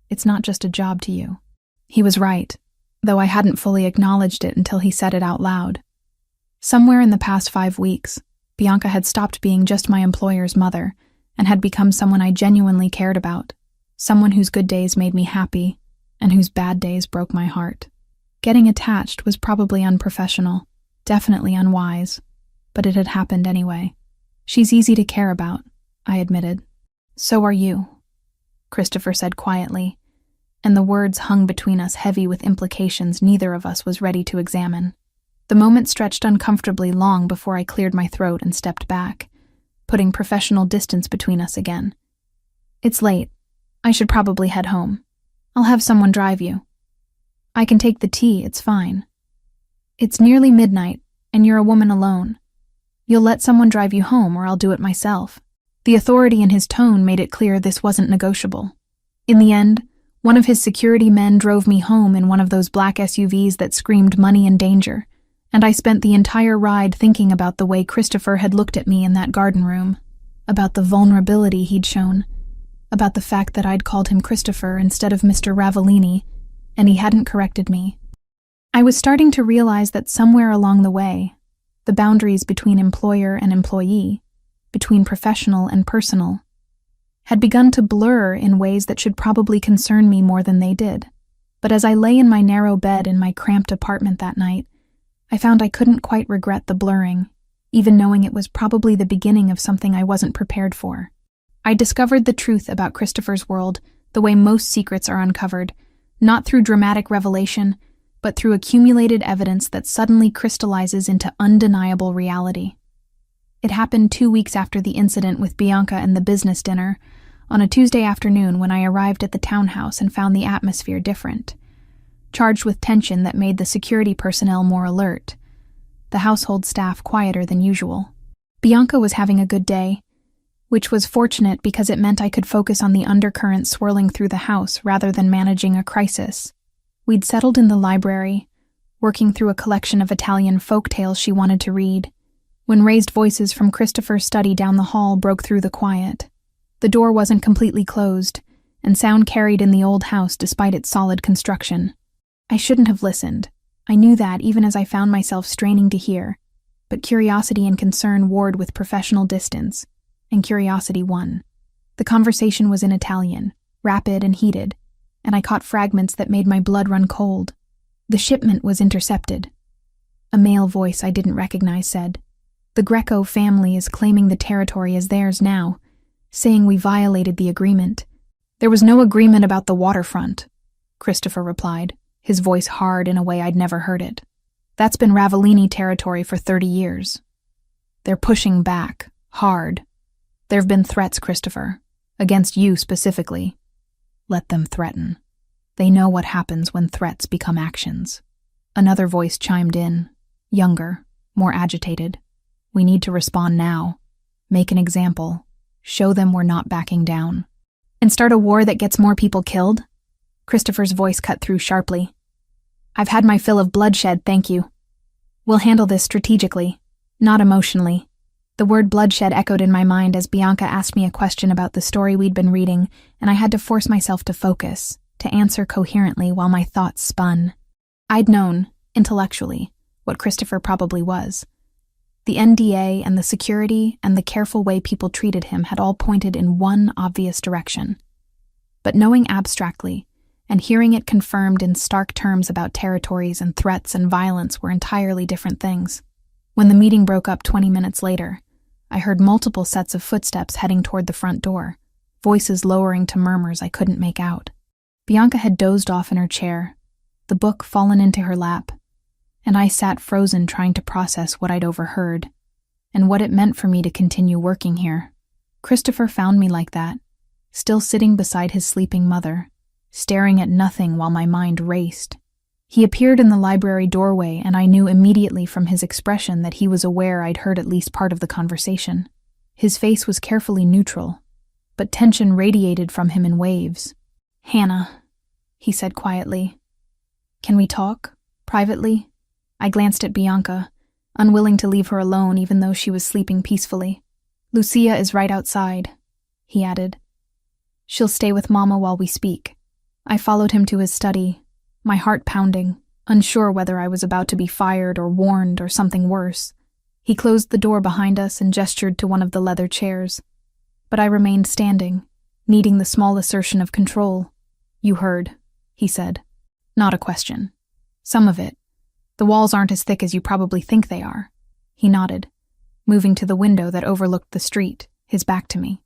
It's not just a job to you. He was right, though I hadn't fully acknowledged it until he said it out loud. Somewhere in the past 5 weeks, Bianca had stopped being just my employer's mother and had become someone I genuinely cared about, someone whose good days made me happy and whose bad days broke my heart. Getting attached was probably unprofessional, definitely unwise, but it had happened anyway. She's easy to care about, I admitted. So are you, Christopher said quietly, and the words hung between us heavy with implications neither of us was ready to examine. The moment stretched uncomfortably long before I cleared my throat and stepped back, putting professional distance between us again. It's late. I should probably head home. I'll have someone drive you. I can take the tea, it's fine. It's nearly midnight, and you're a woman alone. You'll let someone drive you home, or I'll do it myself. The authority in his tone made it clear this wasn't negotiable. In the end, one of his security men drove me home in one of those black SUVs that screamed money and danger, and I spent the entire ride thinking about the way Christopher had looked at me in that garden room, about the vulnerability he'd shown, about the fact that I'd called him Christopher instead of Mr. Ravellini, and he hadn't corrected me. I was starting to realize that somewhere along the way, the boundaries between employer and employee, between professional and personal, had begun to blur in ways that should probably concern me more than they did. But as I lay in my narrow bed in my cramped apartment that night, I found I couldn't quite regret the blurring, even knowing it was probably the beginning of something I wasn't prepared for. I discovered the truth about Christopher's world the way most secrets are uncovered, not through dramatic revelation, but through accumulated evidence that suddenly crystallizes into undeniable reality. It happened 2 weeks after the incident with Bianca and the business dinner, on a Tuesday afternoon when I arrived at the townhouse and found the atmosphere different, charged with tension that made the security personnel more alert, the household staff quieter than usual. Bianca was having a good day, which was fortunate because it meant I could focus on the undercurrent swirling through the house rather than managing a crisis. We'd settled in the library, working through a collection of Italian folk tales she wanted to read, when raised voices from Christopher's study down the hall broke through the quiet. The door wasn't completely closed, and sound carried in the old house despite its solid construction. I shouldn't have listened. I knew that even as I found myself straining to hear, but curiosity and concern warred with professional distance, and curiosity won. The conversation was in Italian, rapid and heated, and I caught fragments that made my blood run cold. The shipment was intercepted. A male voice I didn't recognize said, "The Greco family is claiming the territory as theirs now, saying we violated the agreement." "There was no agreement about the waterfront," Christopher replied, his voice hard in a way I'd never heard it. "That's been Ravellini territory for 30 years. They're pushing back, hard. There've been threats, Christopher, against you specifically. Let them threaten. They know what happens when threats become actions." Another voice chimed in, younger, more agitated. "We need to respond now. Make an example. Show them we're not backing down." "And start a war that gets more people killed?" Christopher's voice cut through sharply. "I've had my fill of bloodshed, thank you. We'll handle this strategically, not emotionally." The word bloodshed echoed in my mind as Bianca asked me a question about the story we'd been reading, and I had to force myself to focus, to answer coherently while my thoughts spun. I'd known, intellectually, what Christopher probably was. The NDA and the security and the careful way people treated him had all pointed in one obvious direction. But knowing abstractly, and hearing it confirmed in stark terms about territories and threats and violence were entirely different things. When the meeting broke up 20 minutes later, I heard multiple sets of footsteps heading toward the front door, voices lowering to murmurs I couldn't make out. Bianca had dozed off in her chair, the book fallen into her lap, and I sat frozen trying to process what I'd overheard, and what it meant for me to continue working here. Christopher found me like that, still sitting beside his sleeping mother, staring at nothing while my mind raced. He appeared in the library doorway, and I knew immediately from his expression that he was aware I'd heard at least part of the conversation. His face was carefully neutral, but tension radiated from him in waves. "Hannah," he said quietly. "Can we talk? Privately?" I glanced at Bianca, unwilling to leave her alone even though she was sleeping peacefully. "Lucia is right outside," he added. "She'll stay with Mama while we speak." I followed him to his study, my heart pounding, unsure whether I was about to be fired or warned or something worse. He closed the door behind us and gestured to one of the leather chairs. But I remained standing, needing the small assertion of control. "You heard," he said. "Not a question. Some of it. The walls aren't as thick as you probably think they are." He nodded, moving to the window that overlooked the street, his back to me.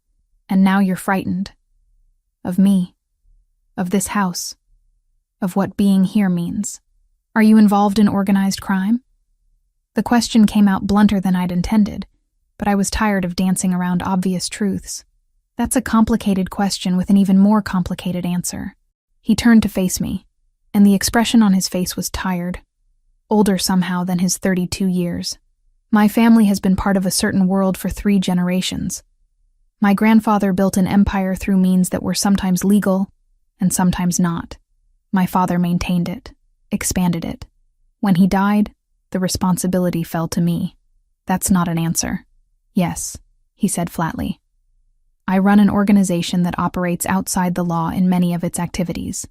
"And now you're frightened. Of me. Of this house. Of what being here means. Are you involved in organized crime?" The question came out blunter than I'd intended, but I was tired of dancing around obvious truths. "That's a complicated question with an even more complicated answer." He turned to face me, and the expression on his face was tired, older somehow than his 32 years. My family has been part of a certain world for 3 generations. My grandfather built an empire through means that were sometimes legal and sometimes not. My father maintained it, expanded it. When he died, the responsibility fell to me. That's not an answer. Yes, he said flatly. I run an organization that operates outside the law in many of its activities.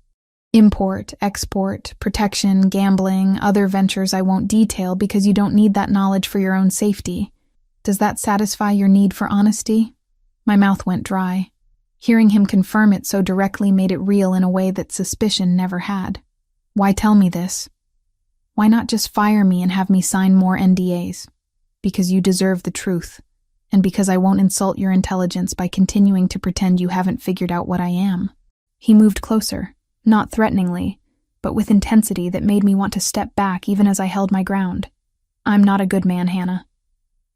Import, export, protection, gambling, other ventures I won't detail because you don't need that knowledge for your own safety. Does that satisfy your need for honesty? My mouth went dry. Hearing him confirm it so directly made it real in a way that suspicion never had. Why tell me this? Why not just fire me and have me sign more NDAs? Because you deserve the truth, and because I won't insult your intelligence by continuing to pretend you haven't figured out what I am. He moved closer, not threateningly, but with intensity that made me want to step back even as I held my ground. I'm not a good man, Hannah.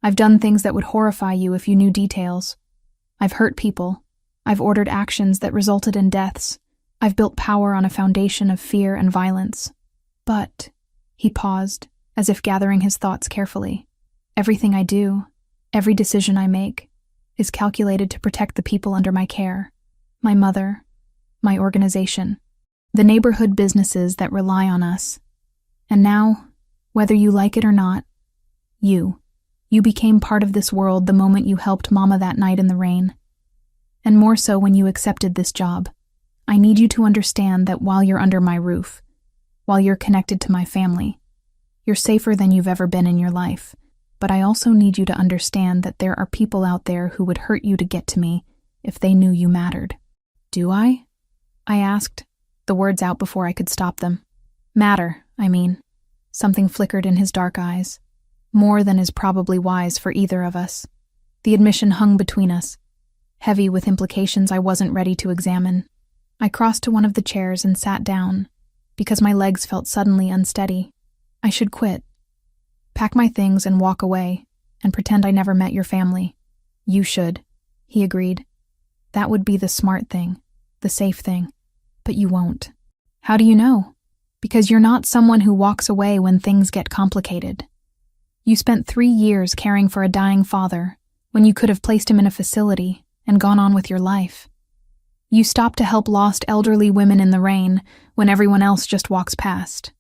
I've done things that would horrify you if you knew details. I've hurt people. I've ordered actions that resulted in deaths. I've built power on a foundation of fear and violence. But, he paused, as if gathering his thoughts carefully, everything I do, every decision I make, is calculated to protect the people under my care. My mother, my organization, the neighborhood businesses that rely on us. And now, whether you like it or not, you became part of this world the moment you helped Mama that night in the rain. And more so when you accepted this job. I need you to understand that while you're under my roof, while you're connected to my family, you're safer than you've ever been in your life. But I also need you to understand that there are people out there who would hurt you to get to me if they knew you mattered. Do I? I asked, the words out before I could stop them. Matter, I mean. Something flickered in his dark eyes. More than is probably wise for either of us. The admission hung between us, heavy with implications I wasn't ready to examine. I crossed to one of the chairs and sat down, because my legs felt suddenly unsteady. I should quit. Pack my things and walk away, and pretend I never met your family. You should, he agreed. That would be the smart thing, the safe thing. But you won't. How do you know? Because you're not someone who walks away when things get complicated. You spent 3 years caring for a dying father, when you could have placed him in a facility and gone on with your life. You stopped to help lost elderly women in the rain when everyone else just walks past.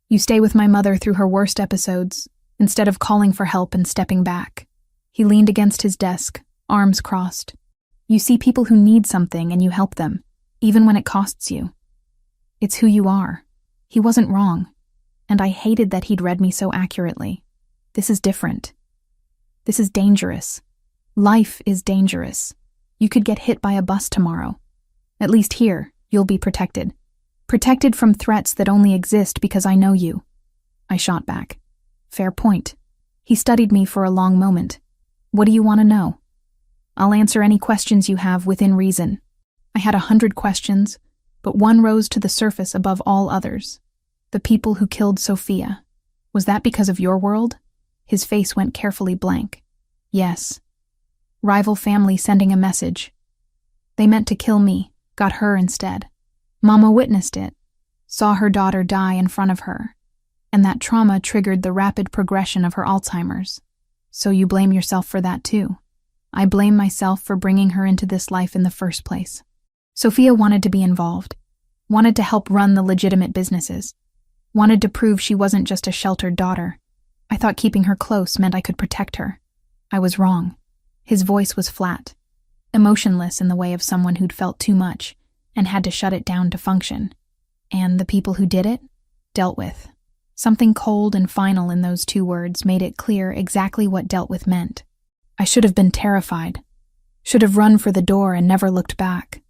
You stay with my mother through her worst episodes, instead of calling for help and stepping back. He leaned against his desk, arms crossed. You see people who need something and you help them, even when it costs you. It's who you are. He wasn't wrong, and I hated that he'd read me so accurately. This is different. This is dangerous. Life is dangerous. You could get hit by a bus tomorrow. At least here, you'll be protected. Protected from threats that only exist because I know you. I shot back. Fair point. He studied me for a long moment. What do you want to know? I'll answer any questions you have within reason. I had 100 questions, but one rose to the surface above all others. The people who killed Sophia. Was that because of your world? His face went carefully blank. Yes. Rival family sending a message. They meant to kill me, got her instead. Mama witnessed it, saw her daughter die in front of her, and that trauma triggered the rapid progression of her Alzheimer's. So you blame yourself for that too. I blame myself for bringing her into this life in the first place. Sophia wanted to be involved, wanted to help run the legitimate businesses, wanted to prove she wasn't just a sheltered daughter. I thought keeping her close meant I could protect her. I was wrong. His voice was flat, emotionless in the way of someone who'd felt too much and had to shut it down to function. And the people who did it? Dealt with. Something cold and final in those 2 words made it clear exactly what dealt with meant. I should have been terrified, should have run for the door and never looked back.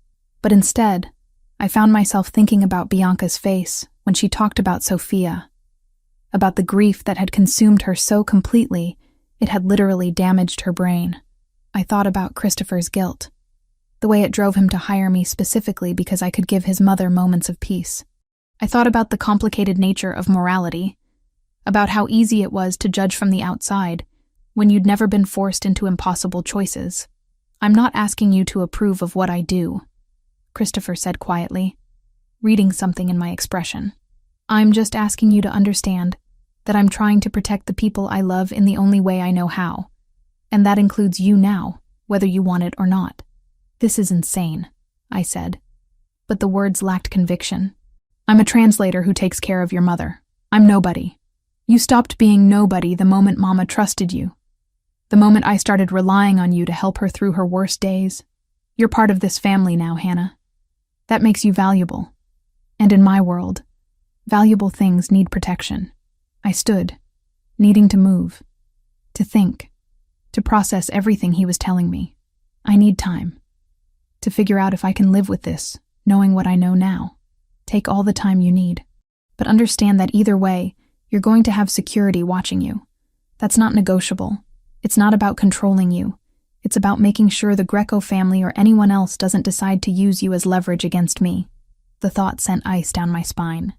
But instead, I found myself thinking about Bianca's face when she talked about Sophia, about the grief that had consumed her so completely it had literally damaged her brain. I thought about Christopher's guilt, the way it drove him to hire me specifically because I could give his mother moments of peace. I thought about the complicated nature of morality, about how easy it was to judge from the outside when you'd never been forced into impossible choices. I'm not asking you to approve of what I do, Christopher said quietly, reading something in my expression. I'm just asking you to understand that I'm trying to protect the people I love in the only way I know how. And that includes you now, whether you want it or not. This is insane, I said. But the words lacked conviction. I'm a translator who takes care of your mother. I'm nobody. You stopped being nobody the moment Mama trusted you. The moment I started relying on you to help her through her worst days. You're part of this family now, Hannah. That makes you valuable. And in my world, valuable things need protection. I stood, needing to move, to think, to process everything he was telling me. I need time to figure out if I can live with this, knowing what I know now. Take all the time you need. But understand that either way, you're going to have security watching you. That's not negotiable. It's not about controlling you. It's about making sure the Greco family or anyone else doesn't decide to use you as leverage against me. The thought sent ice down my spine.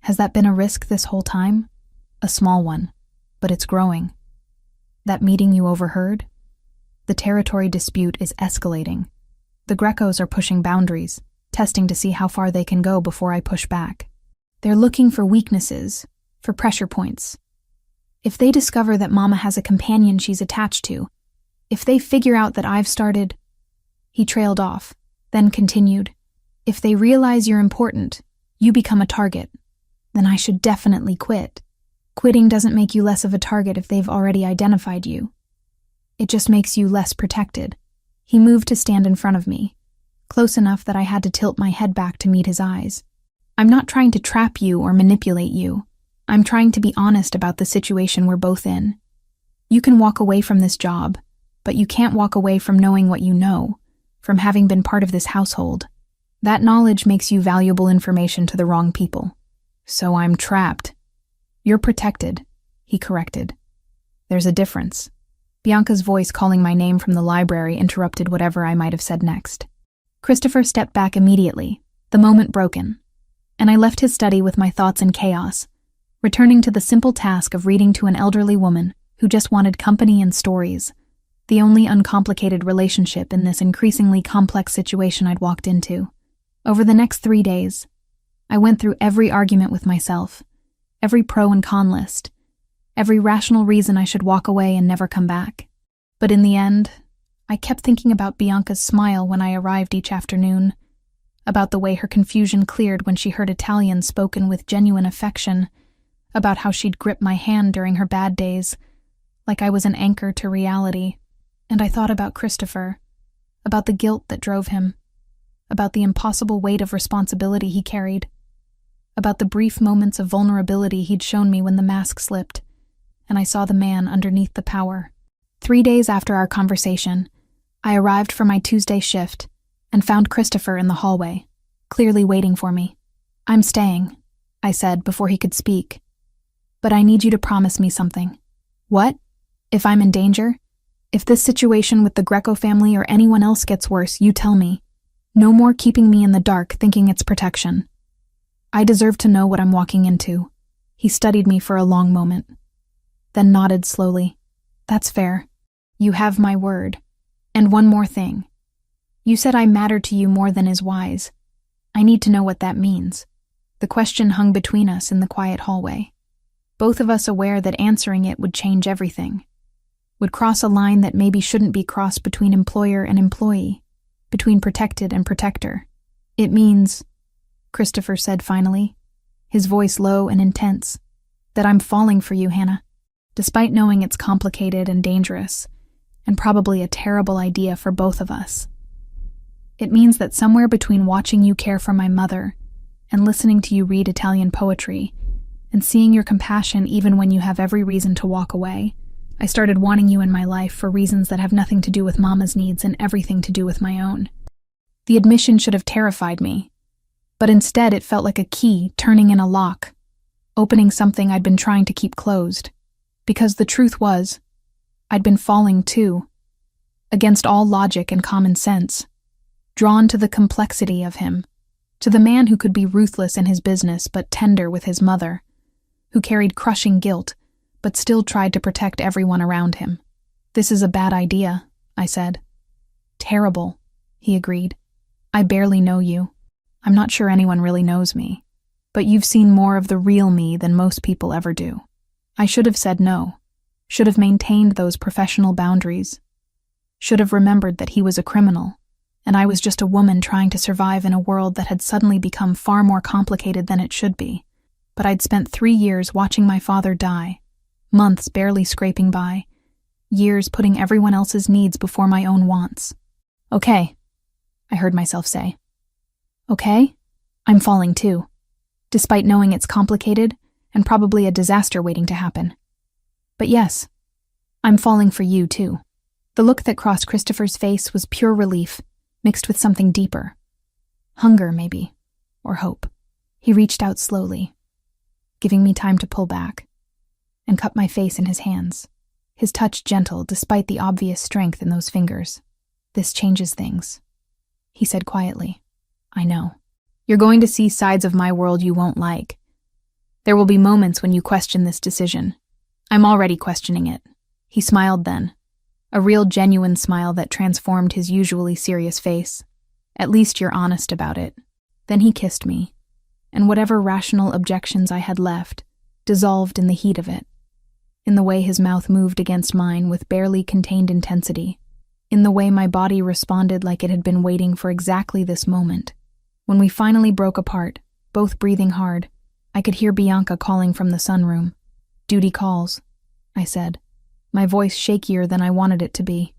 Has that been a risk this whole time? A small one, but it's growing. That meeting you overheard? The territory dispute is escalating. The Grecos are pushing boundaries, testing to see how far they can go before I push back. They're looking for weaknesses, for pressure points. If they discover that Mama has a companion she's attached to, if they figure out that I've started... He trailed off, then continued. If they realize you're important, you become a target. Then I should definitely quit. Quitting doesn't make you less of a target if they've already identified you. It just makes you less protected. He moved to stand in front of me, close enough that I had to tilt my head back to meet his eyes. I'm not trying to trap you or manipulate you. I'm trying to be honest about the situation we're both in. You can walk away from this job, but you can't walk away from knowing what you know, from having been part of this household. That knowledge makes you valuable information to the wrong people. So I'm trapped. You're protected, he corrected. There's a difference. Bianca's voice calling my name from the library interrupted whatever I might have said next. Christopher stepped back immediately, the moment broken, and I left his study with my thoughts in chaos, returning to the simple task of reading to an elderly woman who just wanted company and stories, the only uncomplicated relationship in this increasingly complex situation I'd walked into. Over the next 3 days, I went through every argument with myself, every pro and con list, every rational reason I should walk away and never come back. But in the end, I kept thinking about Bianca's smile when I arrived each afternoon, about the way her confusion cleared when she heard Italian spoken with genuine affection, about how she'd grip my hand during her bad days, like I was an anchor to reality. And I thought about Christopher, about the guilt that drove him, about the impossible weight of responsibility he carried, about the brief moments of vulnerability he'd shown me when the mask slipped, and I saw the man underneath the power. 3 days after our conversation, I arrived for my Tuesday shift and found Christopher in the hallway, clearly waiting for me. I'm staying, I said before he could speak. But I need you to promise me something. What? If I'm in danger? If this situation with the Greco family or anyone else gets worse, you tell me. No more keeping me in the dark thinking it's protection. I deserve to know what I'm walking into. He studied me for a long moment, then nodded slowly. That's fair. You have my word. And one more thing. You said I matter to you more than is wise. I need to know what that means. The question hung between us in the quiet hallway, both of us aware that answering it would change everything, would cross a line that maybe shouldn't be crossed between employer and employee, between protected and protector. It means, Christopher said finally, his voice low and intense, that I'm falling for you, Hannah, despite knowing it's complicated and dangerous, and probably a terrible idea for both of us. It means that somewhere between watching you care for my mother and listening to you read Italian poetry and seeing your compassion even when you have every reason to walk away, I started wanting you in my life for reasons that have nothing to do with Mama's needs and everything to do with my own. The admission should have terrified me, but instead it felt like a key turning in a lock, opening something I'd been trying to keep closed. Because the truth was, I'd been falling too, against all logic and common sense, drawn to the complexity of him, to the man who could be ruthless in his business but tender with his mother, who carried crushing guilt but still tried to protect everyone around him. This is a bad idea, I said. Terrible, he agreed. I barely know you. I'm not sure anyone really knows me. but you've seen more of the real me than most people ever do. I should have said no, should have maintained those professional boundaries, should have remembered that he was a criminal, and I was just a woman trying to survive in a world that had suddenly become far more complicated than it should be. But I'd spent 3 years watching my father die, months barely scraping by, years putting everyone else's needs before my own wants. Okay, I heard myself say. Okay, I'm falling too, despite knowing it's complicated and probably a disaster waiting to happen. But yes, I'm falling for you too. The look that crossed Christopher's face was pure relief, mixed with something deeper. Hunger, maybe, or hope. He reached out slowly, giving me time to pull back, and cup my face in his hands, his touch gentle despite the obvious strength in those fingers. This changes things, he said quietly. I know. You're going to see sides of my world you won't like. There will be moments when you question this decision. I'm already questioning it. He smiled then, a real genuine smile that transformed his usually serious face. At least you're honest about it. Then he kissed me, and whatever rational objections I had left dissolved in the heat of it, in the way his mouth moved against mine with barely contained intensity, in the way my body responded like it had been waiting for exactly this moment. When we finally broke apart, both breathing hard, I could hear Bianca calling from the sunroom. Duty calls, I said, my voice shakier than I wanted it to be.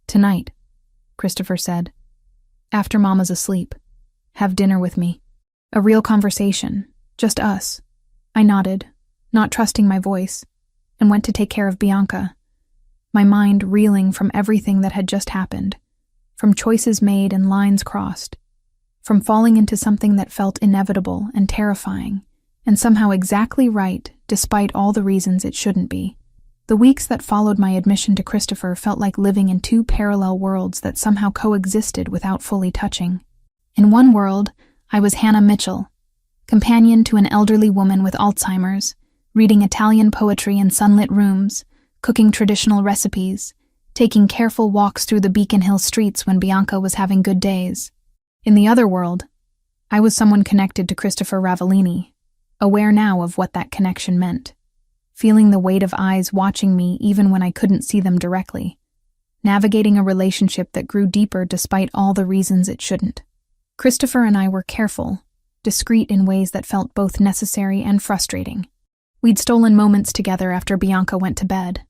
Tonight, Christopher said. After Mama's asleep. Have dinner with me. A real conversation, just us. I nodded, not trusting my voice, and went to take care of Bianca, my mind reeling from everything that had just happened, from choices made and lines crossed, from falling into something that felt inevitable and terrifying, and somehow exactly right despite all the reasons it shouldn't be. The weeks that followed my admission to Christopher felt like living in 2 parallel worlds that somehow coexisted without fully touching. In one world, I was Hannah Mitchell, companion to an elderly woman with Alzheimer's, reading Italian poetry in sunlit rooms, cooking traditional recipes, taking careful walks through the Beacon Hill streets when Bianca was having good days. In the other world, I was someone connected to Christopher Ravellini, aware now of what that connection meant, feeling the weight of eyes watching me even when I couldn't see them directly, navigating a relationship that grew deeper despite all the reasons it shouldn't. Christopher and I were careful, discreet in ways that felt both necessary and frustrating. We'd stolen moments together after Bianca went to bed.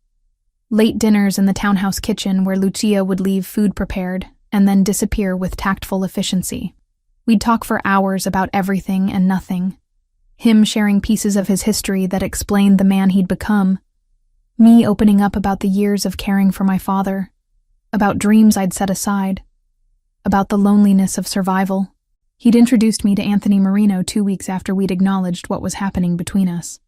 Late dinners in the townhouse kitchen where Lucia would leave food prepared and then disappear with tactful efficiency. We'd talk for hours about everything and nothing. Him sharing pieces of his history that explained the man he'd become. Me opening up about the years of caring for my father, about dreams I'd set aside, about the loneliness of survival. He'd introduced me to Anthony Marino 2 weeks after we'd acknowledged what was happening between us.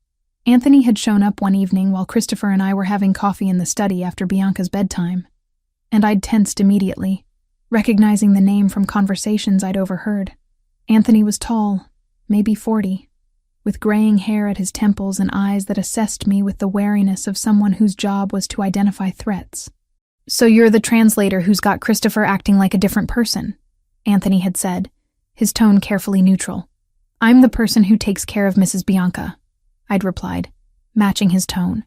Anthony had shown up one evening while Christopher and I were having coffee in the study after Bianca's bedtime, and I'd tensed immediately, recognizing the name from conversations I'd overheard. Anthony was tall, maybe 40, with graying hair at his temples and eyes that assessed me with the wariness of someone whose job was to identify threats. "So you're the translator who's got Christopher acting like a different person," Anthony had said, his tone carefully neutral. "I'm the person who takes care of Mrs. Bianca," I'd replied, matching his tone.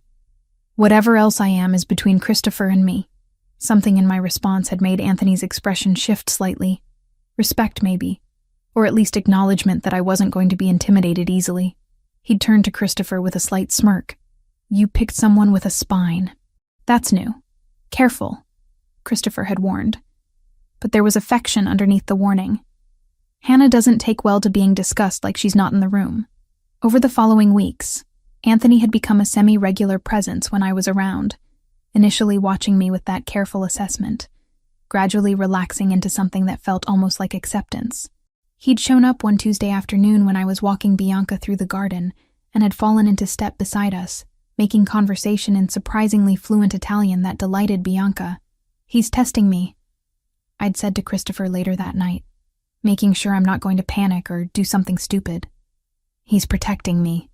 "Whatever else I am is between Christopher and me." Something in my response had made Anthony's expression shift slightly. Respect, maybe, or at least acknowledgement that I wasn't going to be intimidated easily. He'd turned to Christopher with a slight smirk. "You picked someone with a spine. That's new. Careful," Christopher had warned. But there was affection underneath the warning. "Hannah doesn't take well to being discussed like she's not in the room." Over the following weeks, Anthony had become a semi-regular presence when I was around, initially watching me with that careful assessment, gradually relaxing into something that felt almost like acceptance. He'd shown up one Tuesday afternoon when I was walking Bianca through the garden and had fallen into step beside us, making conversation in surprisingly fluent Italian that delighted Bianca. "He's testing me," I'd said to Christopher later that night, making sure I'm not going to panic or do something stupid. "He's protecting me,"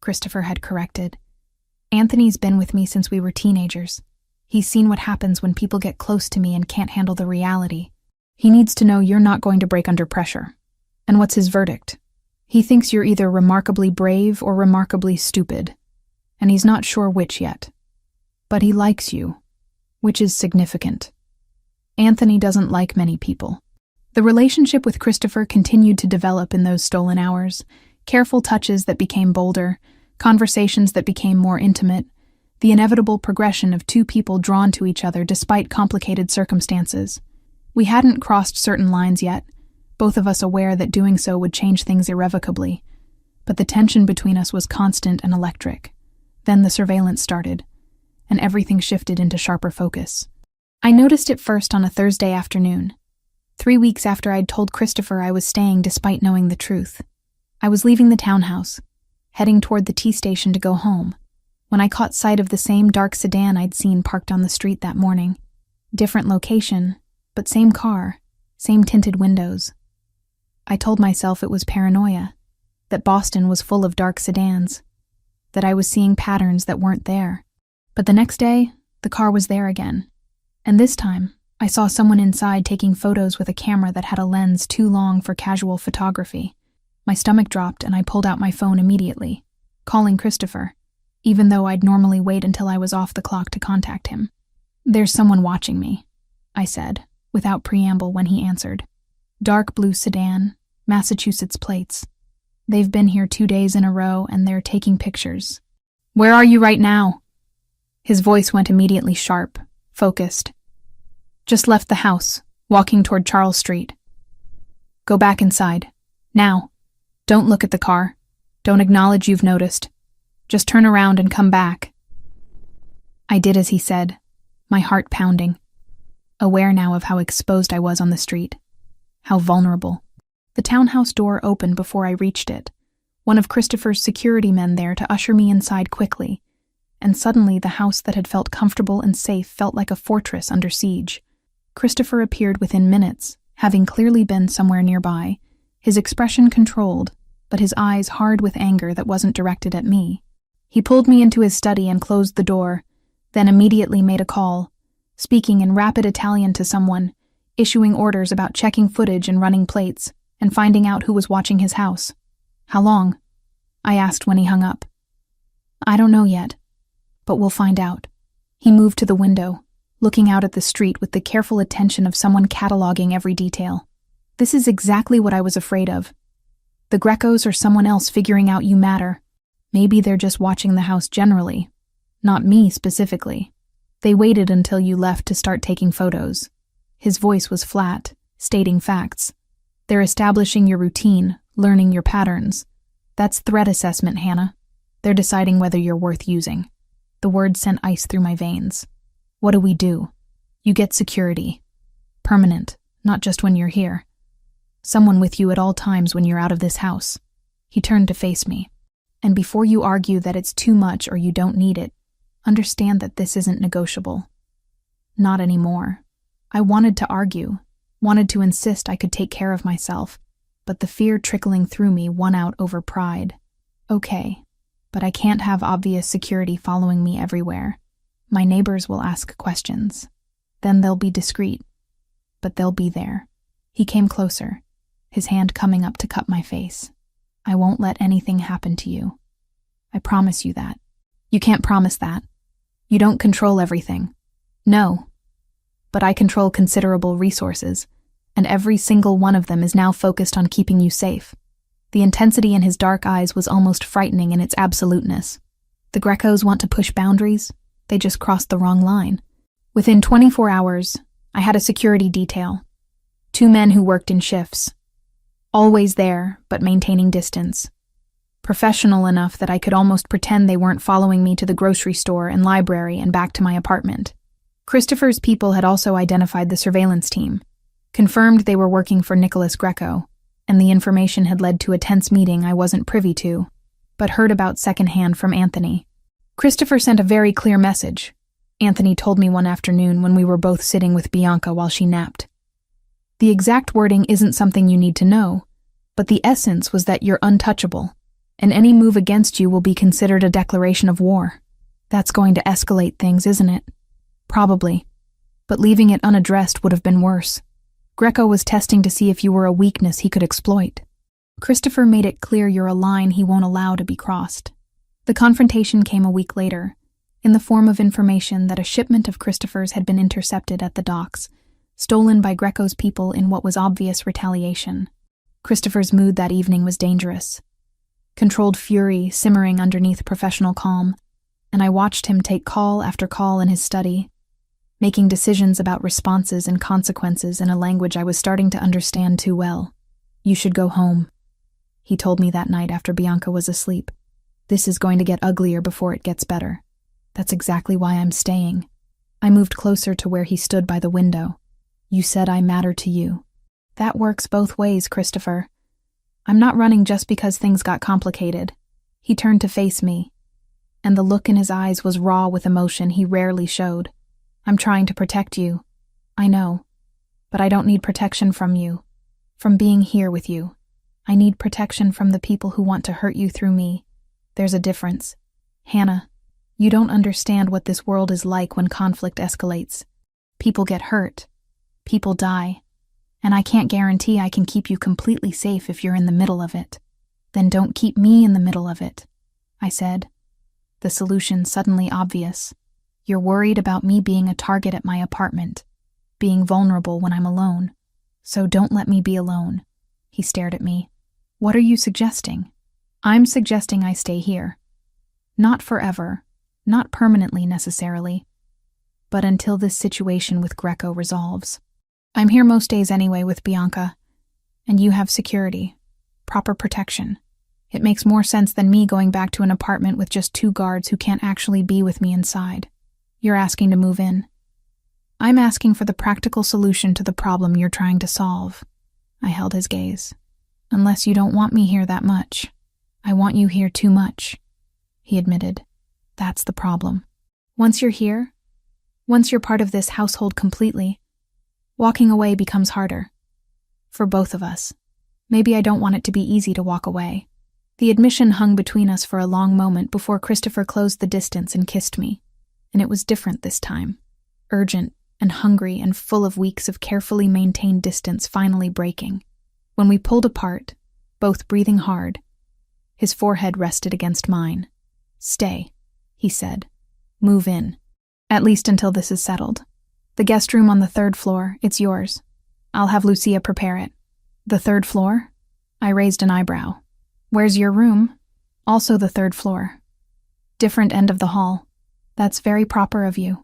Christopher had corrected. "Anthony's been with me since we were teenagers. He's seen what happens when people get close to me and can't handle the reality. He needs to know you're not going to break under pressure." "And what's his verdict?" He thinks you're either remarkably brave or remarkably stupid, and he's not sure which yet. But he likes you, which is significant. Anthony doesn't like many people. The relationship with Christopher continued to develop in those stolen hours, careful touches that became bolder, conversations that became more intimate, the inevitable progression of two people drawn to each other despite complicated circumstances. We hadn't crossed certain lines yet, both of us aware that doing so would change things irrevocably, but the tension between us was constant and electric. Then the surveillance started, and everything shifted into sharper focus. I noticed it first on a Thursday afternoon, 3 weeks after I'd told Christopher I was staying despite knowing the truth. I was leaving the townhouse, heading toward the T-station to go home, when I caught sight of the same dark sedan I'd seen parked on the street that morning. Different location, but same car, same tinted windows. I told myself it was paranoia, that Boston was full of dark sedans, that I was seeing patterns that weren't there. But the next day, the car was there again. And this time, I saw someone inside taking photos with a camera that had a lens too long for casual photography. My stomach dropped and I pulled out my phone immediately, calling Christopher, even though I'd normally wait until I was off the clock to contact him. "There's someone watching me," I said, without preamble when he answered. "Dark blue sedan, Massachusetts plates. They've been here 2 days in a row and they're taking pictures." "Where are you right now?" His voice went immediately sharp, focused. "Just left the house, walking toward Charles Street." "Go back inside. Now. Don't look at the car. Don't acknowledge you've noticed. Just turn around and come back." I did as he said, my heart pounding, aware now of how exposed I was on the street, how vulnerable. The townhouse door opened before I reached it, one of Christopher's security men there to usher me inside quickly, and suddenly the house that had felt comfortable and safe felt like a fortress under siege. Christopher appeared within minutes, having clearly been somewhere nearby, his expression controlled, but his eyes hard with anger that wasn't directed at me. He pulled me into his study and closed the door, then immediately made a call, speaking in rapid Italian to someone, issuing orders about checking footage and running plates, and finding out who was watching his house. "How long?" I asked when he hung up. "I don't know yet, but we'll find out." He moved to the window, looking out at the street with the careful attention of someone cataloging every detail. "This is exactly what I was afraid of. The Grecos or someone else figuring out you matter. Maybe they're just watching the house generally, not me specifically. They waited until you left to start taking photos." His voice was flat, stating facts. "They're establishing your routine, learning your patterns. That's threat assessment, Hannah. They're deciding whether you're worth using." The words sent ice through my veins. "What do we do?" "You get security. Permanent, not just when you're here. Someone with you at all times when you're out of this house." He turned to face me. "And before you argue that it's too much or you don't need it, understand that this isn't negotiable." Not anymore. I wanted to argue, wanted to insist I could take care of myself, but the fear trickling through me won out over pride. "Okay, but I can't have obvious security following me everywhere. My neighbors will ask questions. Then they'll be discreet, but they'll be there." He came closer, his hand coming up to cup my face. "I won't let anything happen to you. I promise you that." "You can't promise that. You don't control everything." "No, but I control considerable resources, and every single one of them is now focused on keeping you safe." The intensity in his dark eyes was almost frightening in its absoluteness. "The Grecos want to push boundaries. They just crossed the wrong line." Within 24 hours, I had a security detail. 2 men who worked in shifts. Always there, but maintaining distance. Professional enough that I could almost pretend they weren't following me to the grocery store and library and back to my apartment. Christopher's people had also identified the surveillance team, confirmed they were working for Nicholas Greco, and the information had led to a tense meeting I wasn't privy to, but heard about secondhand from Anthony. Christopher sent a very clear message, Anthony told me one afternoon when we were both sitting with Bianca while she napped. "The exact wording isn't something you need to know, but the essence was that you're untouchable, and any move against you will be considered a declaration of war. That's going to escalate things, isn't it?" "Probably, but leaving it unaddressed would have been worse. Greco was testing to see if you were a weakness he could exploit." Christopher made it clear you're a line he won't allow to be crossed. The confrontation came a week later, in the form of information that a shipment of Christopher's had been intercepted at the docks, stolen by Greco's people in what was obvious retaliation. Christopher's mood that evening was dangerous. Controlled fury simmering underneath professional calm, and I watched him take call after call in his study, making decisions about responses and consequences in a language I was starting to understand too well. "You should go home," he told me that night after Bianca was asleep. "This is going to get uglier before it gets better." "That's exactly why I'm staying." I moved closer to where he stood by the window. "You said I matter to you." "That works both ways, Christopher. I'm not running just because things got complicated." He turned to face me, and the look in his eyes was raw with emotion he rarely showed. "I'm trying to protect you. I know. But I don't need protection from you, from being here with you. I need protection from the people who want to hurt you through me. There's a difference. Hannah, you don't understand what this world is like when conflict escalates. People get hurt. People die. And I can't guarantee I can keep you completely safe if you're in the middle of it. Then don't keep me in the middle of it," I said, the solution suddenly obvious. "You're worried about me being a target at my apartment, being vulnerable when I'm alone. So don't let me be alone." He stared at me. "What are you suggesting?" "I'm suggesting I stay here. Not forever, not permanently necessarily, but until this situation with Greco resolves. I'm here most days anyway with Bianca, and you have security, proper protection. It makes more sense than me going back to an apartment with just 2 guards who can't actually be with me inside. You're asking to move in. I'm asking for the practical solution to the problem you're trying to solve." I held his gaze. "Unless you don't want me here that much. I want you here too much," he admitted. "That's the problem. Once you're here, once you're part of this household completely, walking away becomes harder. For both of us. Maybe I don't want it to be easy to walk away." The admission hung between us for a long moment before Christopher closed the distance and kissed me. And it was different this time. Urgent and hungry and full of weeks of carefully maintained distance finally breaking. When we pulled apart, both breathing hard, his forehead rested against mine. "Stay," he said. "Move in. At least until this is settled. The guest room on the 3rd floor, it's yours. I'll have Lucia prepare it." "The 3rd floor?" I raised an eyebrow. "Where's your room?" "Also the 3rd floor. Different end of the hall." "That's very proper of you.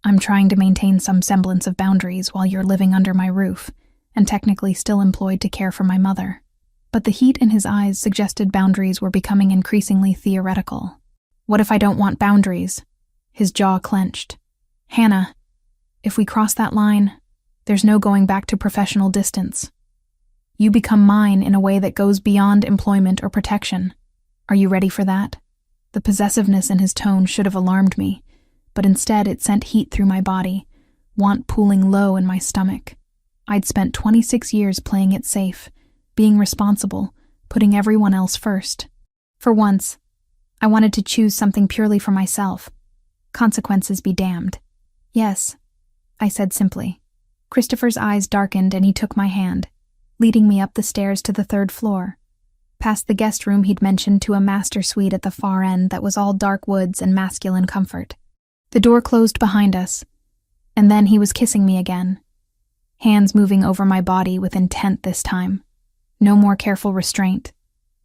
I'm trying to maintain some semblance of boundaries while you're living under my roof, and technically still employed to care for my mother." But the heat in his eyes suggested boundaries were becoming increasingly theoretical. "What if I don't want boundaries?" His jaw clenched. "Hannah, if we cross that line, there's no going back to professional distance. You become mine in a way that goes beyond employment or protection. Are you ready for that?" The possessiveness in his tone should have alarmed me, but instead it sent heat through my body, want pooling low in my stomach. I'd spent 26 years playing it safe, being responsible, putting everyone else first. For once, I wanted to choose something purely for myself. Consequences be damned. "Yes," I said simply. Christopher's eyes darkened and he took my hand, leading me up the stairs to the 3rd floor, past the guest room he'd mentioned to a master suite at the far end that was all dark woods and masculine comfort. The door closed behind us, and then he was kissing me again, hands moving over my body with intent this time. No more careful restraint,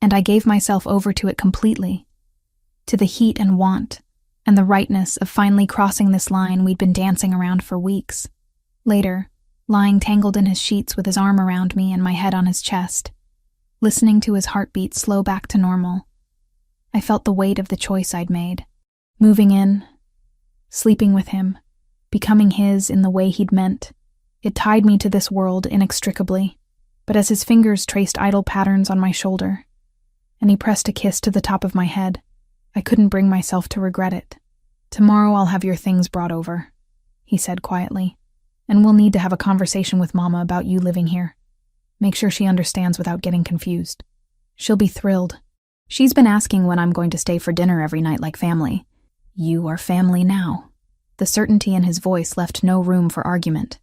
and I gave myself over to it completely, to the heat and want, and the rightness of finally crossing this line we'd been dancing around for weeks. Later, lying tangled in his sheets with his arm around me and my head on his chest, listening to his heartbeat slow back to normal, I felt the weight of the choice I'd made. Moving in, sleeping with him, becoming his in the way he'd meant. It tied me to this world inextricably, but as his fingers traced idle patterns on my shoulder, and he pressed a kiss to the top of my head, I couldn't bring myself to regret it. "Tomorrow I'll have your things brought over," he said quietly, "and we'll need to have a conversation with Mama about you living here. Make sure she understands without getting confused. She'll be thrilled. She's been asking when I'm going to stay for dinner every night like family. You are family now." The certainty in his voice left no room for argument.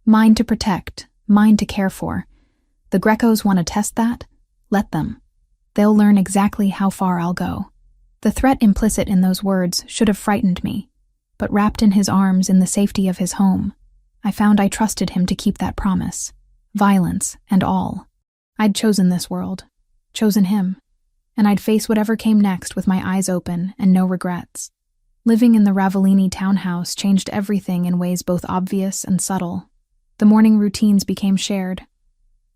Mine to protect, mine to care for. The Grecos want to test that? Let them. They'll learn exactly how far I'll go. The threat implicit in those words should have frightened me, but wrapped in his arms in the safety of his home, I found I trusted him to keep that promise, violence and all. I'd chosen this world, chosen him, and I'd face whatever came next with my eyes open and no regrets. Living in the Ravellini townhouse changed everything in ways both obvious and subtle. The morning routines became shared.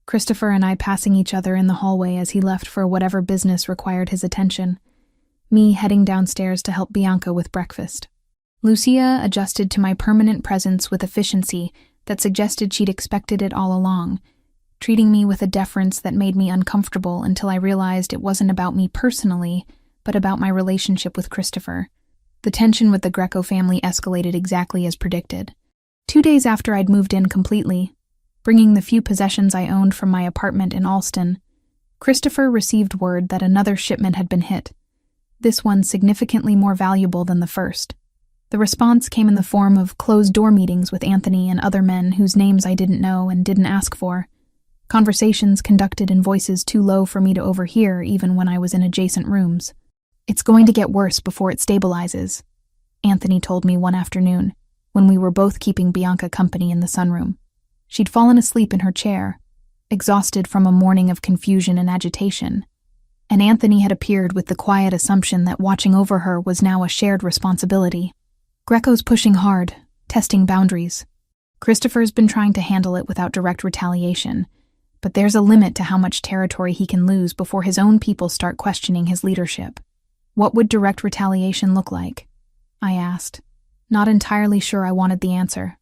Christopher and I passing each other in the hallway as he left for whatever business required his attention. Me heading downstairs to help Bianca with breakfast. Lucia adjusted to my permanent presence with efficiency that suggested she'd expected it all along, treating me with a deference that made me uncomfortable until I realized it wasn't about me personally, but about my relationship with Christopher. The tension with the Greco family escalated exactly as predicted. 2 days after I'd moved in completely, bringing the few possessions I owned from my apartment in Alston, Christopher received word that another shipment had been hit, this one significantly more valuable than the first. The response came in the form of closed-door meetings with Anthony and other men whose names I didn't know and didn't ask for, conversations conducted in voices too low for me to overhear even when I was in adjacent rooms. "It's going to get worse before it stabilizes," Anthony told me one afternoon, when we were both keeping Bianca company in the sunroom. She'd fallen asleep in her chair, exhausted from a morning of confusion and agitation, and Anthony had appeared with the quiet assumption that watching over her was now a shared responsibility. "Greco's pushing hard, testing boundaries. Christopher's been trying to handle it without direct retaliation, but there's a limit to how much territory he can lose before his own people start questioning his leadership." "What would direct retaliation look like?" I asked, not entirely sure I wanted the answer.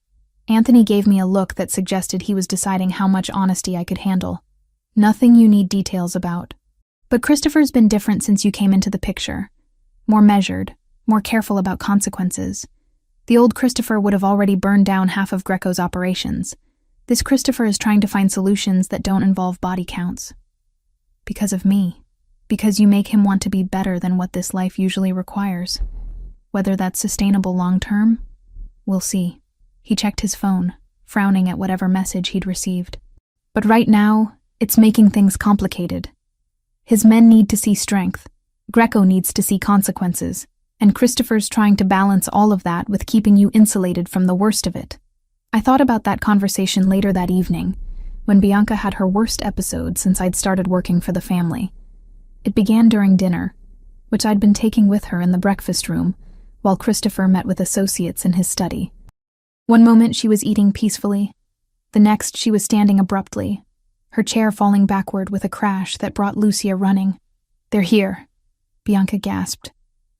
Anthony gave me a look that suggested he was deciding how much honesty I could handle. "Nothing you need details about. But Christopher's been different since you came into the picture. More measured, more careful about consequences. The old Christopher would have already burned down half of Greco's operations. This Christopher is trying to find solutions that don't involve body counts. Because of me. Because you make him want to be better than what this life usually requires. Whether that's sustainable long-term? We'll see." He checked his phone, frowning at whatever message he'd received. "But right now, it's making things complicated. His men need to see strength. Greco needs to see consequences. And Christopher's trying to balance all of that with keeping you insulated from the worst of it." I thought about that conversation later that evening, when Bianca had her worst episode since I'd started working for the family. It began during dinner, which I'd been taking with her in the breakfast room, while Christopher met with associates in his study. One moment she was eating peacefully, the next she was standing abruptly, her chair falling backward with a crash that brought Lucia running. "They're here," Bianca gasped,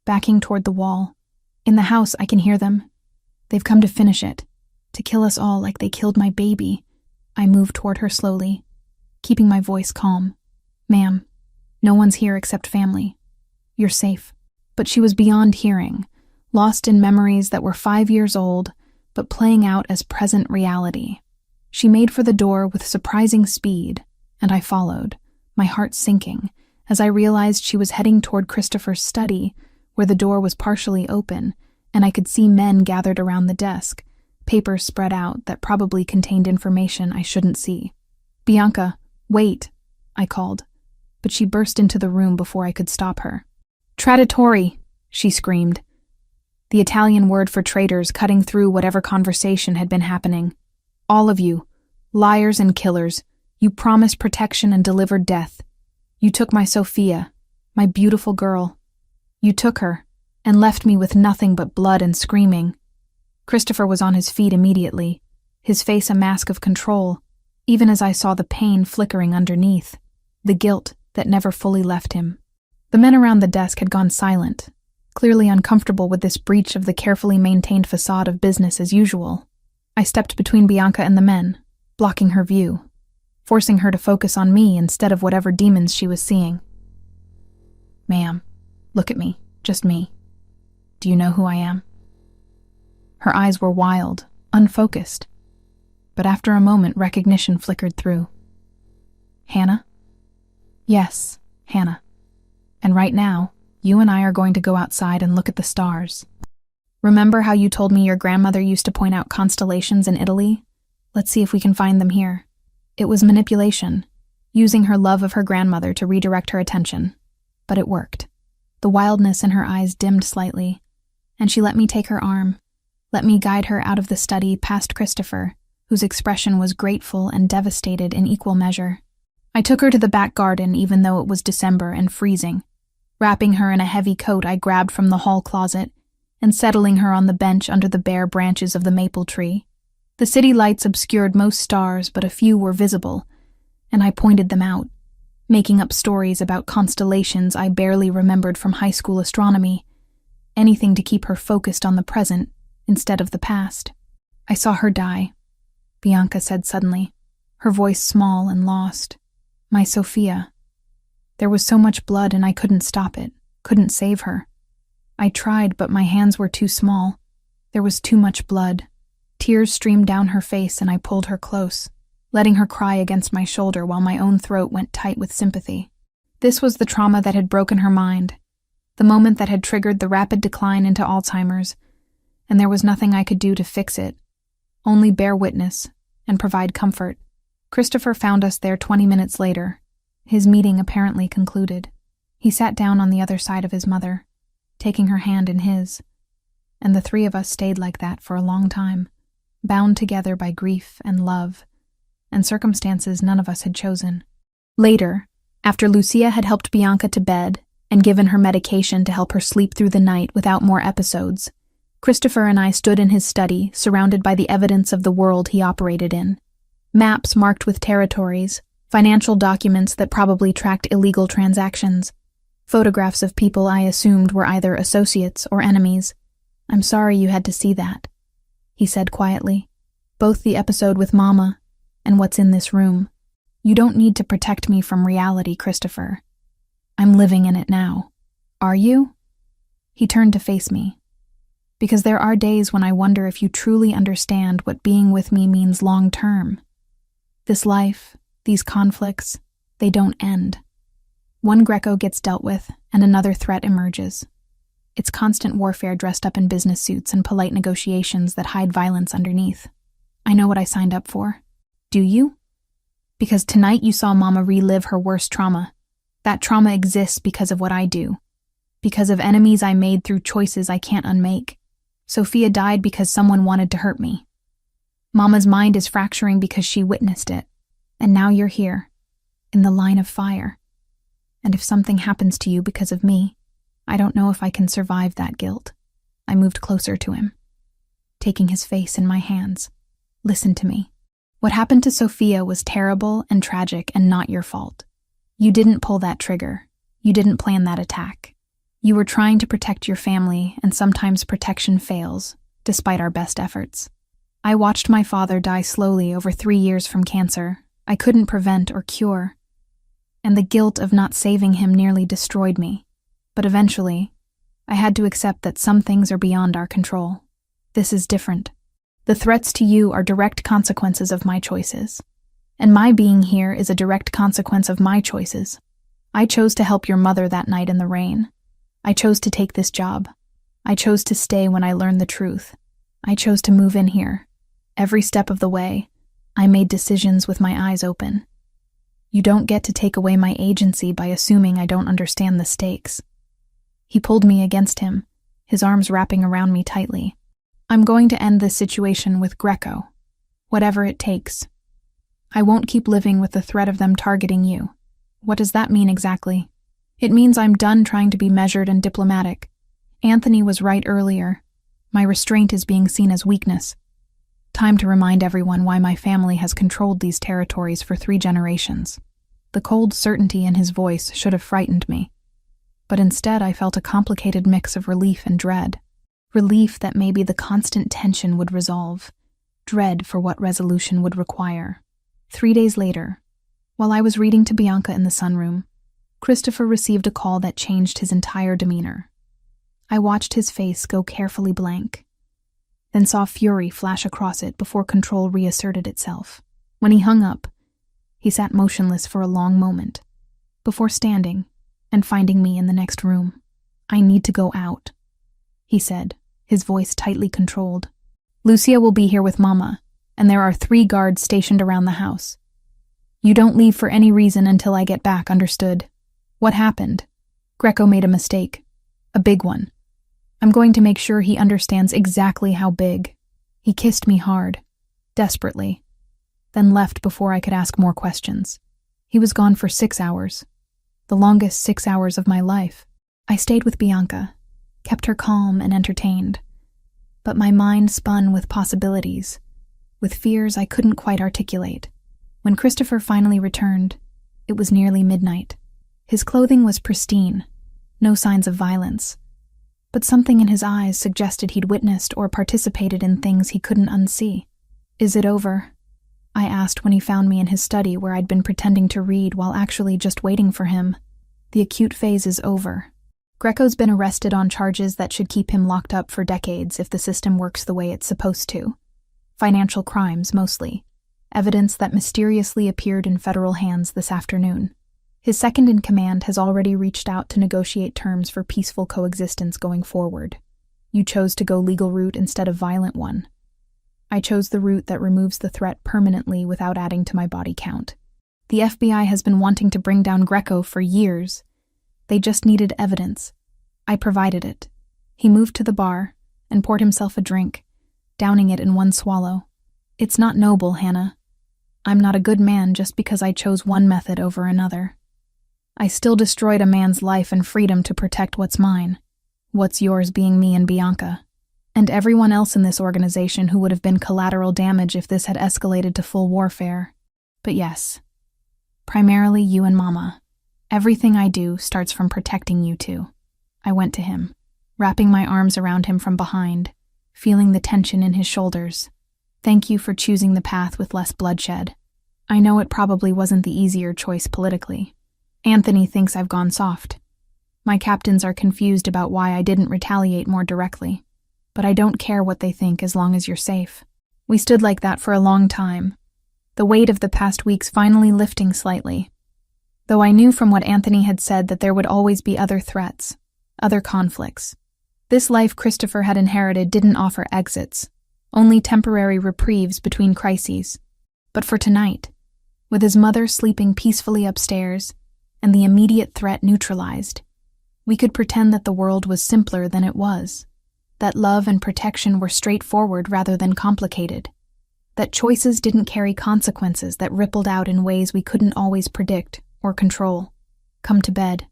backing toward the wall. "In the house, I can hear them. They've come to finish it, to kill us all like they killed my baby." I moved toward her slowly, keeping my voice calm. "Ma'am, no one's here except family. You're safe." But she was beyond hearing, lost in memories that were 5 years old, but playing out as present reality. She made for the door with surprising speed, and I followed, my heart sinking, as I realized she was heading toward Christopher's study, where the door was partially open, and I could see men gathered around the desk, papers spread out that probably contained information I shouldn't see. "Bianca, wait," I called, but she burst into the room before I could stop her. "Traditori," she screamed, the Italian word for traitors cutting through whatever conversation had been happening. "All of you, liars and killers, you promised protection and delivered death. You took my Sophia, my beautiful girl. You took her, and left me with nothing but blood and screaming." Christopher was on his feet immediately, his face a mask of control, even as I saw the pain flickering underneath, the guilt that never fully left him. The men around the desk had gone silent, clearly uncomfortable with this breach of the carefully maintained facade of business as usual. I stepped between Bianca and the men, blocking her view, forcing her to focus on me instead of whatever demons she was seeing. "Ma'am, look at me, just me. Do you know who I am?" Her eyes were wild, unfocused, but after a moment recognition flickered through. "Hannah?" "Yes, Hannah. And right now, you and I are going to go outside and look at the stars. Remember how you told me your grandmother used to point out constellations in Italy? Let's see if we can find them here." It was manipulation, using her love of her grandmother to redirect her attention. But it worked. The wildness in her eyes dimmed slightly, and she let me take her arm, let me guide her out of the study past Christopher, whose expression was grateful and devastated in equal measure. I took her to the back garden even though it was December and freezing. Wrapping her in a heavy coat I grabbed from the hall closet and settling her on the bench under the bare branches of the maple tree. The city lights obscured most stars, but a few were visible, and I pointed them out, making up stories about constellations I barely remembered from high school astronomy, anything to keep her focused on the present instead of the past. "I saw her die," Bianca said suddenly, her voice small and lost. "My Sophia. There was so much blood and I couldn't stop it, couldn't save her. I tried, but my hands were too small. There was too much blood." Tears streamed down her face and I pulled her close, letting her cry against my shoulder while my own throat went tight with sympathy. This was the trauma that had broken her mind, the moment that had triggered the rapid decline into Alzheimer's, and there was nothing I could do to fix it, only bear witness and provide comfort. Christopher found us there 20 minutes later, his meeting apparently concluded. He sat down on the other side of his mother, taking her hand in his, and the three of us stayed like that for a long time, bound together by grief and love, and circumstances none of us had chosen. Later, after Lucia had helped Bianca to bed and given her medication to help her sleep through the night without more episodes, Christopher and I stood in his study, surrounded by the evidence of the world he operated in. Maps marked with territories, financial documents that probably tracked illegal transactions, photographs of people I assumed were either associates or enemies. "I'm sorry you had to see that," he said quietly. "Both the episode with Mama and what's in this room. You don't need to protect me from reality, Christopher. I'm living in it now. Are you?" He turned to face me. "Because there are days when I wonder if you truly understand what being with me means long term. This life, these conflicts, they don't end. One Greco gets dealt with, and another threat emerges. It's constant warfare dressed up in business suits and polite negotiations that hide violence underneath. I know what I signed up for. Do you? Because tonight you saw Mama relive her worst trauma. That trauma exists because of what I do. Because of enemies I made through choices I can't unmake. Sophia died because someone wanted to hurt me. Mama's mind is fracturing because she witnessed it. And now you're here, in the line of fire. And if something happens to you because of me, I don't know if I can survive that guilt." I moved closer to him, taking his face in my hands. "Listen to me. What happened to Sophia was terrible and tragic and not your fault. You didn't pull that trigger. You didn't plan that attack. You were trying to protect your family, and sometimes protection fails, despite our best efforts. I watched my father die slowly over 3 years from cancer. I couldn't prevent or cure, and the guilt of not saving him nearly destroyed me. But eventually, I had to accept that some things are beyond our control. This is different. The threats to you are direct consequences of my choices, and my being here is a direct consequence of my choices. I chose to help your mother that night in the rain. I chose to take this job. I chose to stay when I learned the truth. I chose to move in here. Every step of the way, I made decisions with my eyes open. You don't get to take away my agency by assuming I don't understand the stakes." He pulled me against him, his arms wrapping around me tightly. "I'm going to end this situation with Greco, whatever it takes. I won't keep living with the threat of them targeting you." "What does that mean exactly?" "It means I'm done trying to be measured and diplomatic. Anthony was right earlier. My restraint is being seen as weakness. Time to remind everyone why my family has controlled these territories for 3 generations. The cold certainty in his voice should have frightened me. But instead I felt a complicated mix of relief and dread. Relief that maybe the constant tension would resolve. Dread for what resolution would require. 3 days later, while I was reading to Bianca in the sunroom, Christopher received a call that changed his entire demeanor. I watched his face go carefully blank, then saw fury flash across it before control reasserted itself. When he hung up, he sat motionless for a long moment, before standing and finding me in the next room. "I need to go out," he said, his voice tightly controlled. "Lucia will be here with Mama, and there are 3 guards stationed around the house. You don't leave for any reason until I get back, understood? What happened? Greco made a mistake. A big one. I'm going to make sure he understands exactly how big. He kissed me hard, desperately, then left before I could ask more questions. He was gone for 6 hours. The longest 6 hours of my life. I stayed with Bianca, kept her calm and entertained. But my mind spun with possibilities, with fears I couldn't quite articulate. When Christopher finally returned, it was nearly midnight. His clothing was pristine, no signs of violence, but something in his eyes suggested he'd witnessed or participated in things he couldn't unsee. "Is it over?" I asked when he found me in his study where I'd been pretending to read while actually just waiting for him. "The acute phase is over. Greco's been arrested on charges that should keep him locked up for decades if the system works the way it's supposed to. Financial crimes, mostly. Evidence that mysteriously appeared in federal hands this afternoon. His second-in-command has already reached out to negotiate terms for peaceful coexistence going forward. You chose to go legal route instead of violent one. I chose the route that removes the threat permanently without adding to my body count. The FBI has been wanting to bring down Greco for years. They just needed evidence. I provided it." He moved to the bar and poured himself a drink, downing it in one swallow. "It's not noble, Hannah. I'm not a good man just because I chose one method over another. I still destroyed a man's life and freedom to protect what's mine. What's yours being me and Bianca. And everyone else in this organization who would have been collateral damage if this had escalated to full warfare. But yes, primarily you and Mama. Everything I do starts from protecting you two." I went to him, wrapping my arms around him from behind, feeling the tension in his shoulders. "Thank you for choosing the path with less bloodshed. I know it probably wasn't the easier choice politically. Anthony thinks I've gone soft. My captains are confused about why I didn't retaliate more directly. But I don't care what they think as long as you're safe." We stood like that for a long time, the weight of the past weeks finally lifting slightly. Though I knew from what Anthony had said that there would always be other threats, other conflicts. This life Christopher had inherited didn't offer exits, only temporary reprieves between crises. But for tonight, with his mother sleeping peacefully upstairs and the immediate threat neutralized, we could pretend that the world was simpler than it was, that love and protection were straightforward rather than complicated, that choices didn't carry consequences that rippled out in ways we couldn't always predict or control. "Come to bed,"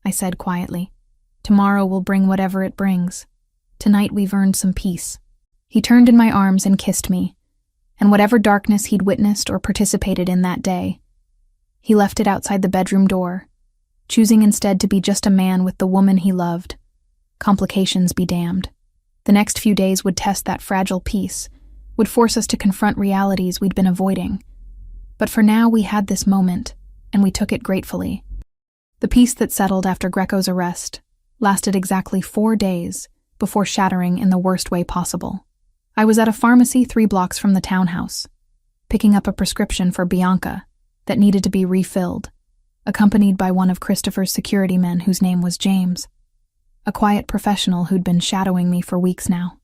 I said quietly. "Tomorrow will bring whatever it brings. Tonight we've earned some peace." He turned in my arms and kissed me, and whatever darkness he'd witnessed or participated in that day, he left it outside the bedroom door, choosing instead to be just a man with the woman he loved. Complications be damned. The next few days would test that fragile peace, would force us to confront realities we'd been avoiding. But for now we had this moment, and we took it gratefully. The peace that settled after Greco's arrest lasted exactly 4 days before shattering in the worst way possible. I was at a pharmacy 3 blocks from the townhouse, picking up a prescription for Bianca that needed to be refilled, accompanied by one of Christopher's security men whose name was James, a quiet professional who'd been shadowing me for weeks now.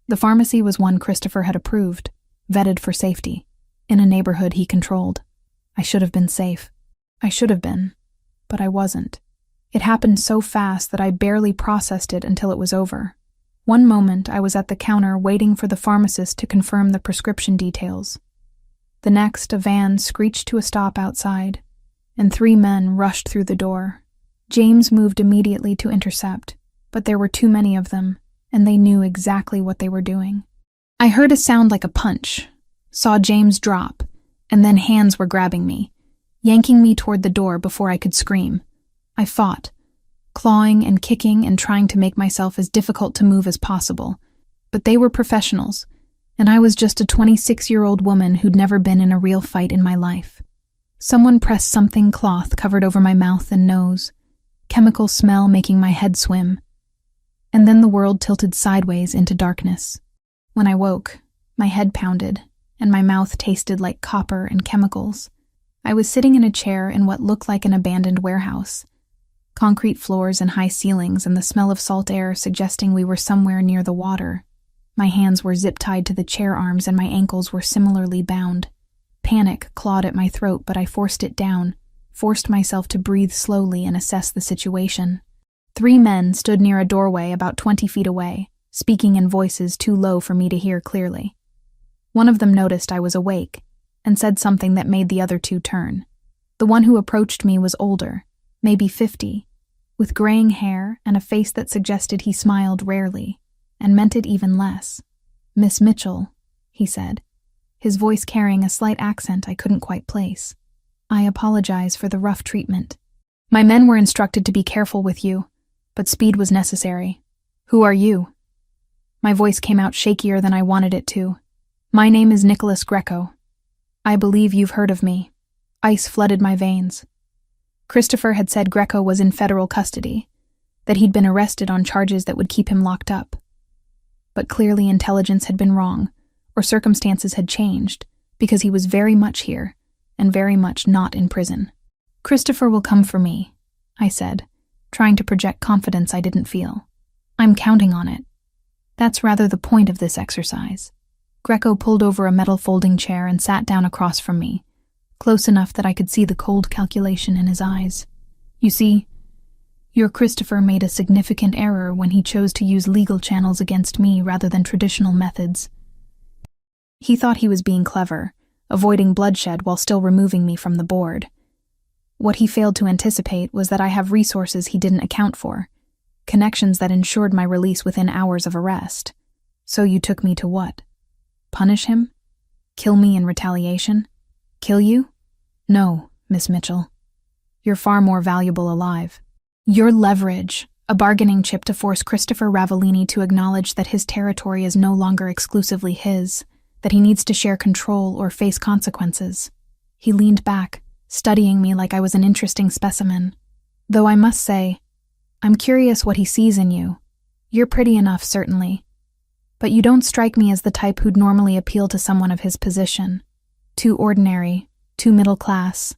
The pharmacy was one Christopher had approved, vetted for safety, in a neighborhood he controlled. I should have been safe. I should have been, but I wasn't. It happened so fast that I barely processed it until it was over. One moment I was at the counter waiting for the pharmacist to confirm the prescription details. The next, a van screeched to a stop outside, and 3 men rushed through the door. James moved immediately to intercept, but there were too many of them, and they knew exactly what they were doing. I heard a sound like a punch, saw James drop, and then hands were grabbing me, yanking me toward the door before I could scream. I fought, clawing and kicking and trying to make myself as difficult to move as possible. But they were professionals, and I was just a 26-year-old woman who'd never been in a real fight in my life. Someone pressed something cloth covered over my mouth and nose, chemical smell making my head swim. And then the world tilted sideways into darkness. When I woke, my head pounded, and my mouth tasted like copper and chemicals. I was sitting in a chair in what looked like an abandoned warehouse. Concrete floors and high ceilings and the smell of salt air suggesting we were somewhere near the water. My hands were zip-tied to the chair arms and my ankles were similarly bound. Panic clawed at my throat, but I forced it down, forced myself to breathe slowly and assess the situation. 3 men stood near a doorway about 20 feet away, speaking in voices too low for me to hear clearly. One of them noticed I was awake and said something that made the other 2 turn. The one who approached me was older, maybe 50, with graying hair and a face that suggested he smiled rarely, and meant it even less. "Miss Mitchell," he said, his voice carrying a slight accent I couldn't quite place. "I apologize for the rough treatment. My men were instructed to be careful with you, but speed was necessary. Who are you?" My voice came out shakier than I wanted it to. "My name is Nicholas Greco. I believe you've heard of me." Ice flooded my veins. Christopher had said Greco was in federal custody, that he'd been arrested on charges that would keep him locked up. But clearly intelligence had been wrong, or circumstances had changed, because he was very much here, and very much not in prison. "Christopher will come for me," I said, trying to project confidence I didn't feel. "I'm counting on it. That's rather the point of this exercise." Greco pulled over a metal folding chair and sat down across from me, close enough that I could see the cold calculation in his eyes. "You see, your Christopher made a significant error when he chose to use legal channels against me rather than traditional methods. He thought he was being clever, avoiding bloodshed while still removing me from the board. What he failed to anticipate was that I have resources he didn't account for, connections that ensured my release within hours of arrest. So you took me to what? Punish him? Kill me in retaliation? Kill you? No, Miss Mitchell. You're far more valuable alive. Your leverage, a bargaining chip to force Christopher Ravellini to acknowledge that his territory is no longer exclusively his, that he needs to share control or face consequences." He leaned back, studying me like I was an interesting specimen. "Though I must say, I'm curious what he sees in you. You're pretty enough, certainly. But you don't strike me as the type who'd normally appeal to someone of his position. Too ordinary, too middle class,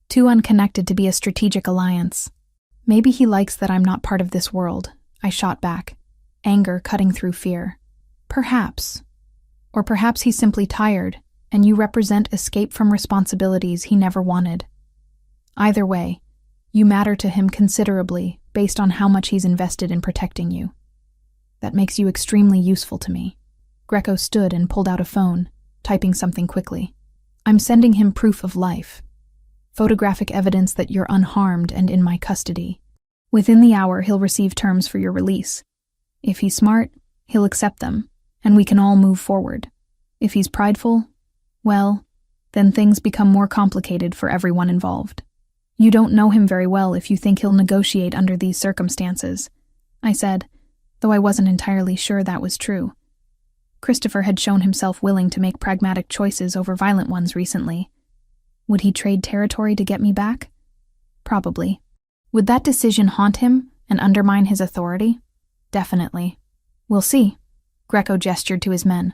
too unconnected to be a strategic alliance. Maybe he likes that I'm not part of this world," I shot back, anger cutting through fear. "Perhaps. Or perhaps he's simply tired, and you represent escape from responsibilities he never wanted. Either way, you matter to him considerably based on how much he's invested in protecting you. That makes you extremely useful to me." Greco stood and pulled out a phone, typing something quickly. "I'm sending him proof of life. Photographic evidence that you're unharmed and in my custody. Within the hour, he'll receive terms for your release. If he's smart, he'll accept them, and we can all move forward. If he's prideful, well, then things become more complicated for everyone involved. You don't know him very well if you think he'll negotiate under these circumstances," I said, though I wasn't entirely sure that was true. Christopher had shown himself willing to make pragmatic choices over violent ones recently. Would he trade territory to get me back? Probably. Would that decision haunt him and undermine his authority? Definitely. "We'll see." Greco gestured to his men.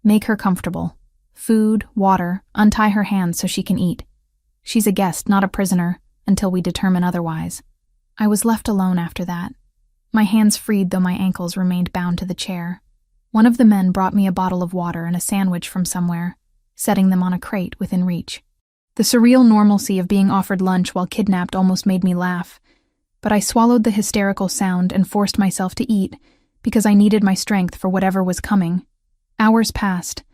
"Make her comfortable. Food, water, untie her hands so she can eat. She's a guest, not a prisoner, until we determine otherwise." I was left alone after that. My hands freed though my ankles remained bound to the chair. One of the men brought me a bottle of water and a sandwich from somewhere, setting them on a crate within reach. The surreal normalcy of being offered lunch while kidnapped almost made me laugh, but I swallowed the hysterical sound and forced myself to eat because I needed my strength for whatever was coming. Hours passed.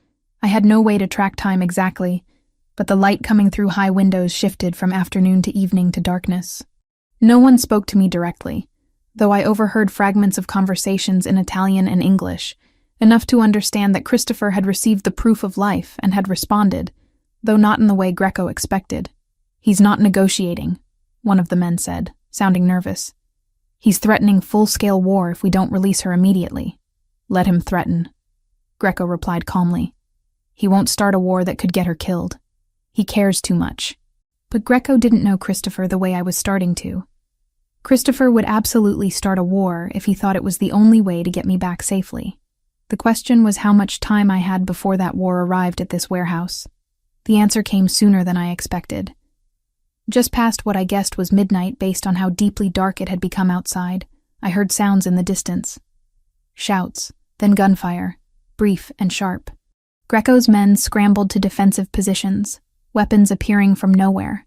I had no way to track time exactly, but the light coming through high windows shifted from afternoon to evening to darkness. No one spoke to me directly, though I overheard fragments of conversations in Italian and English, enough to understand that Christopher had received the proof of life and had responded, though not in the way Greco expected. "He's not negotiating," one of the men said, sounding nervous. "He's threatening full-scale war if we don't release her immediately." "Let him threaten," Greco replied calmly. "He won't start a war that could get her killed. He cares too much." But Greco didn't know Christopher the way I was starting to. Christopher would absolutely start a war if he thought it was the only way to get me back safely. The question was how much time I had before that war arrived at this warehouse. The answer came sooner than I expected. Just past what I guessed was midnight based on how deeply dark it had become outside, I heard sounds in the distance. Shouts, then gunfire, brief and sharp. Greco's men scrambled to defensive positions, weapons appearing from nowhere,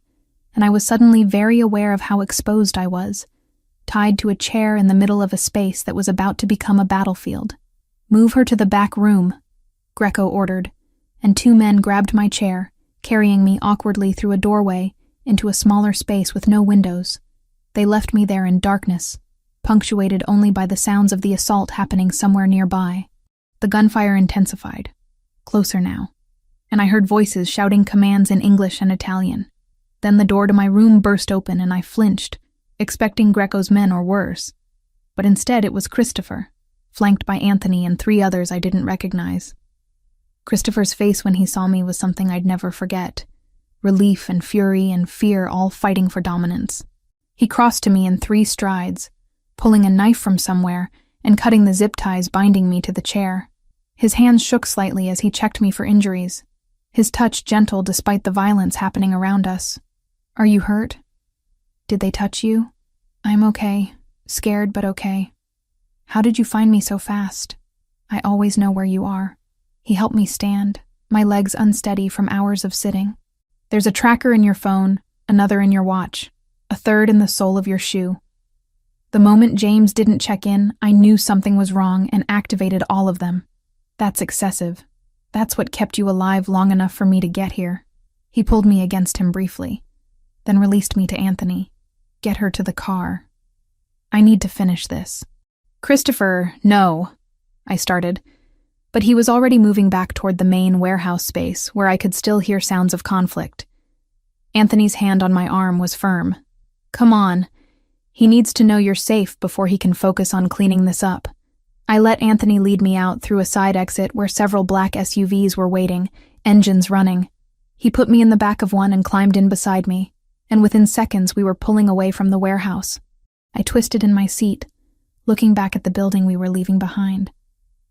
and I was suddenly very aware of how exposed I was, tied to a chair in the middle of a space that was about to become a battlefield. "Move her to the back room," Greco ordered, and 2 men grabbed my chair, carrying me awkwardly through a doorway into a smaller space with no windows. They left me there in darkness, punctuated only by the sounds of the assault happening somewhere nearby. The gunfire intensified, closer now, and I heard voices shouting commands in English and Italian. Then the door to my room burst open and I flinched, expecting Greco's men or worse. But instead it was Christopher, flanked by Anthony and 3 others I didn't recognize. Christopher's face when he saw me was something I'd never forget. Relief and fury and fear all fighting for dominance. He crossed to me in 3 strides, pulling a knife from somewhere and cutting the zip ties binding me to the chair. His hands shook slightly as he checked me for injuries, his touch gentle despite the violence happening around us. "Are you hurt? Did they touch you?" "I'm okay. Scared, but okay." "How did you find me so fast?" "I always know where you are." He helped me stand, my legs unsteady from hours of sitting. "There's a tracker in your phone, another in your watch, a third in the sole of your shoe." The moment James didn't check in, I knew something was wrong and activated all of them. "That's excessive. That's what kept you alive long enough for me to get here." He pulled me against him briefly, then released me to Anthony. "Get her to the car. I need to finish this." "Christopher, no," I started, but he was already moving back toward the main warehouse space where I could still hear sounds of conflict. Anthony's hand on my arm was firm. "Come on. He needs to know you're safe before he can focus on cleaning this up." I let Anthony lead me out through a side exit where several black SUVs were waiting, engines running. He put me in the back of one and climbed in beside me, and within seconds we were pulling away from the warehouse. I twisted in my seat, looking back at the building we were leaving behind,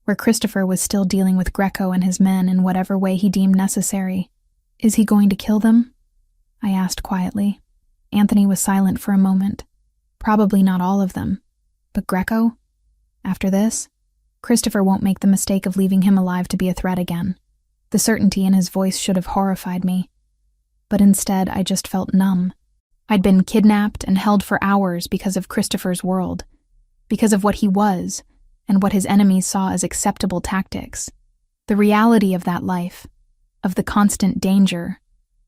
where Christopher was still dealing with Greco and his men in whatever way he deemed necessary. "Is he going to kill them?" I asked quietly. Anthony was silent for a moment. "Probably not all of them. But Greco? After this, Christopher won't make the mistake of leaving him alive to be a threat again." The certainty in his voice should have horrified me. But instead, I just felt numb. I'd been kidnapped and held for hours because of Christopher's world, because of what he was, and what his enemies saw as acceptable tactics. The reality of that life, of the constant danger,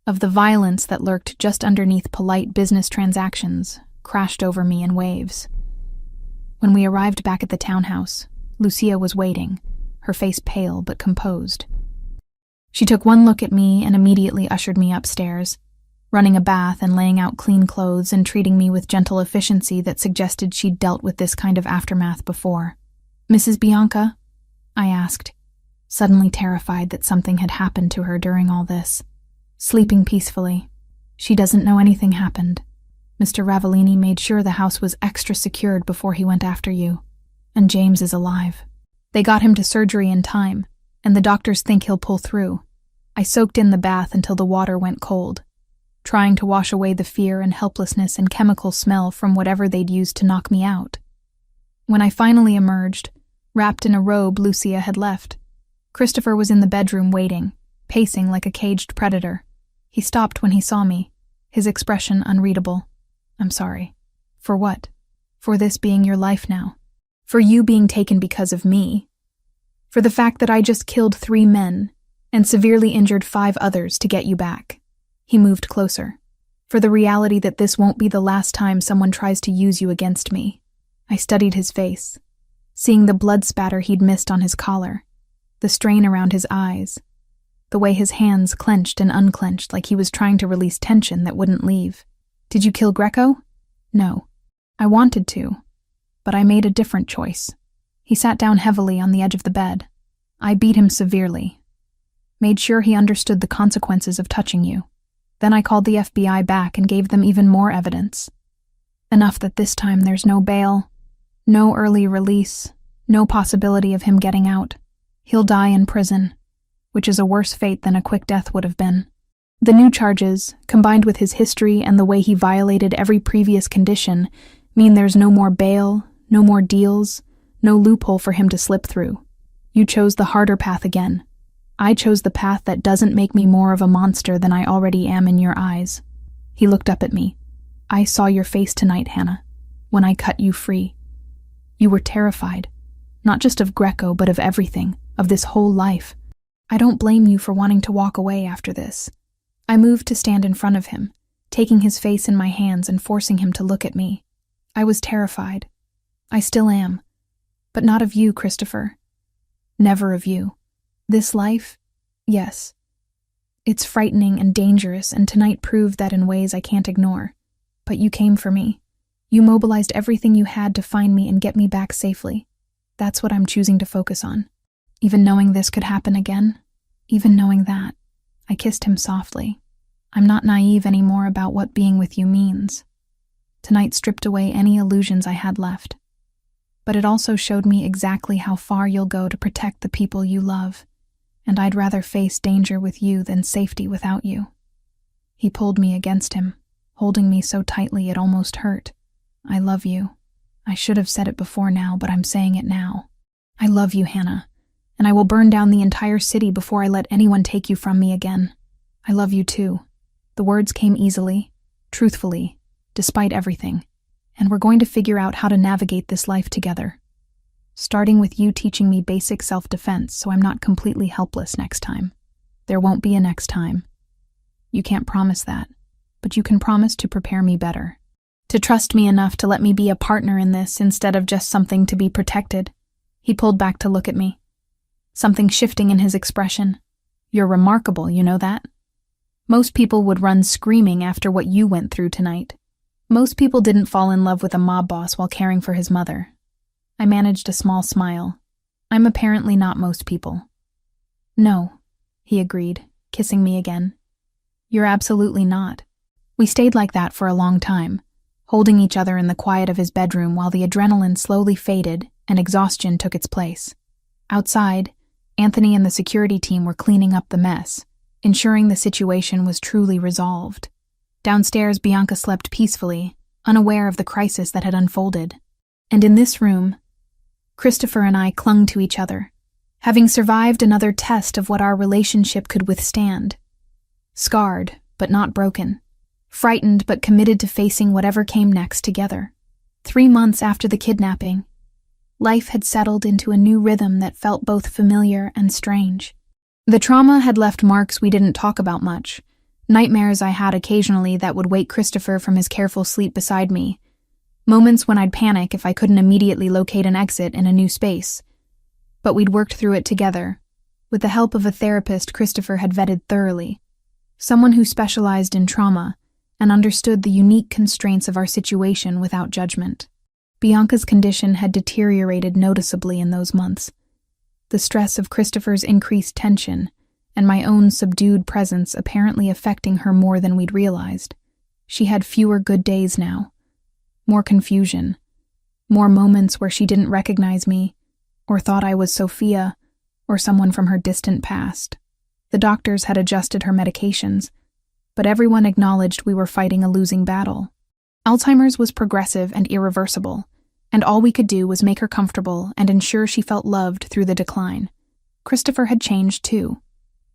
of the violence that lurked just underneath polite business transactions, crashed over me in waves. When we arrived back at the townhouse, Lucia was waiting, her face pale but composed. She took one look at me and immediately ushered me upstairs, running a bath and laying out clean clothes and treating me with gentle efficiency that suggested she'd dealt with this kind of aftermath before. "Mrs. Bianca?" I asked, suddenly terrified that something had happened to her during all this. "Sleeping peacefully. She doesn't know anything happened. Mr. Ravellini made sure the house was extra secured before he went after you. And James is alive. They got him to surgery in time, and the doctors think he'll pull through." I soaked in the bath until the water went cold, trying to wash away the fear and helplessness and chemical smell from whatever they'd used to knock me out. When I finally emerged, wrapped in a robe Lucia had left, Christopher was in the bedroom waiting, pacing like a caged predator. He stopped when he saw me, his expression unreadable. "I'm sorry." "For what?" "For this being your life now. For you being taken because of me. For the fact that I just killed 3 men and severely injured 5 others to get you back." He moved closer. "For the reality that this won't be the last time someone tries to use you against me." I studied his face, seeing the blood spatter he'd missed on his collar, the strain around his eyes, the way his hands clenched and unclenched like he was trying to release tension that wouldn't leave. "Did you kill Greco?" "No. I wanted to, but I made a different choice." He sat down heavily on the edge of the bed. "I beat him severely. Made sure he understood the consequences of touching you. Then I called the FBI back and gave them even more evidence. Enough that this time there's no bail, no early release, no possibility of him getting out. He'll die in prison, which is a worse fate than a quick death would have been. The new charges, combined with his history and the way he violated every previous condition, mean there's no more bail, no more deals, no loophole for him to slip through. You chose the harder path again. I chose the path that doesn't make me more of a monster than I already am in your eyes. He looked up at me. I saw your face tonight, Hannah, when I cut you free. You were terrified, not just of Greco, but of everything, of this whole life. I don't blame you for wanting to walk away after this. I moved to stand in front of him, taking his face in my hands and forcing him to look at me. I was terrified. I still am. But not of you, Christopher. Never of you. This life? Yes. It's frightening and dangerous, and tonight proved that in ways I can't ignore. But you came for me. You mobilized everything you had to find me and get me back safely. That's what I'm choosing to focus on. Even knowing this could happen again, even knowing that, I kissed him softly. I'm not naive anymore about what being with you means. Tonight stripped away any illusions I had left. But it also showed me exactly how far you'll go to protect the people you love, and I'd rather face danger with you than safety without you. He pulled me against him, holding me so tightly it almost hurt. I love you. I should have said it before now, but I'm saying it now. I love you, Hannah, and I will burn down the entire city before I let anyone take you from me again. I love you too. The words came easily, truthfully, despite everything, and we're going to figure out how to navigate this life together. Starting with you teaching me basic self-defense so I'm not completely helpless next time. There won't be a next time. You can't promise that, but you can promise to prepare me better. To trust me enough to let me be a partner in this instead of just something to be protected. He pulled back to look at me. Something shifting in his expression. You're remarkable, you know that? Most people would run screaming after what you went through tonight. Most people didn't fall in love with a mob boss while caring for his mother. I managed a small smile. I'm apparently not most people. No, he agreed, kissing me again. You're absolutely not. We stayed like that for a long time, holding each other in the quiet of his bedroom while the adrenaline slowly faded and exhaustion took its place. Outside, Anthony and the security team were cleaning up the mess, ensuring the situation was truly resolved. Downstairs, Bianca slept peacefully, unaware of the crisis that had unfolded. And in this room, Christopher and I clung to each other, having survived another test of what our relationship could withstand. Scarred, but not broken. Frightened, but committed to facing whatever came next together. 3 months after the kidnapping, life had settled into a new rhythm that felt both familiar and strange. The trauma had left marks we didn't talk about much, nightmares I had occasionally that would wake Christopher from his careful sleep beside me, moments when I'd panic if I couldn't immediately locate an exit in a new space. But we'd worked through it together, with the help of a therapist Christopher had vetted thoroughly, someone who specialized in trauma and understood the unique constraints of our situation without judgment. Bianca's condition had deteriorated noticeably in those months. The stress of Christopher's increased tension and my own subdued presence apparently affecting her more than we'd realized. She had fewer good days now, more confusion, more moments where she didn't recognize me or thought I was Sophia or someone from her distant past. The doctors had adjusted her medications, but everyone acknowledged we were fighting a losing battle. Alzheimer's was progressive and irreversible, and all we could do was make her comfortable and ensure she felt loved through the decline. Christopher had changed too,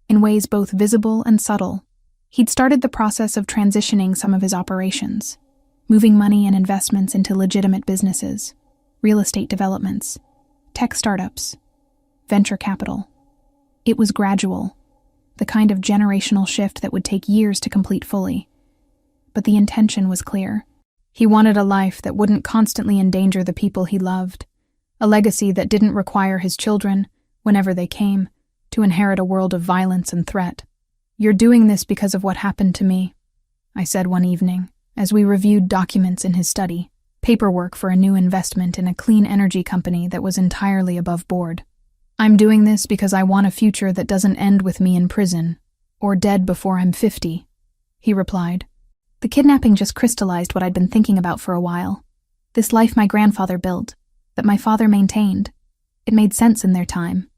in ways both visible and subtle. He'd started the process of transitioning some of his operations, moving money and investments into legitimate businesses, real estate developments, tech startups, venture capital. It was gradual, the kind of generational shift that would take years to complete fully. But the intention was clear. He wanted a life that wouldn't constantly endanger the people he loved, a legacy that didn't require his children, whenever they came, to inherit a world of violence and threat. You're doing this because of what happened to me, I said one evening, as we reviewed documents in his study, paperwork for a new investment in a clean energy company that was entirely above board. I'm doing this because I want a future that doesn't end with me in prison, or dead before I'm 50, he replied. The kidnapping just crystallized what I'd been thinking about for a while. This life my grandfather built, that my father maintained. It made sense in their time,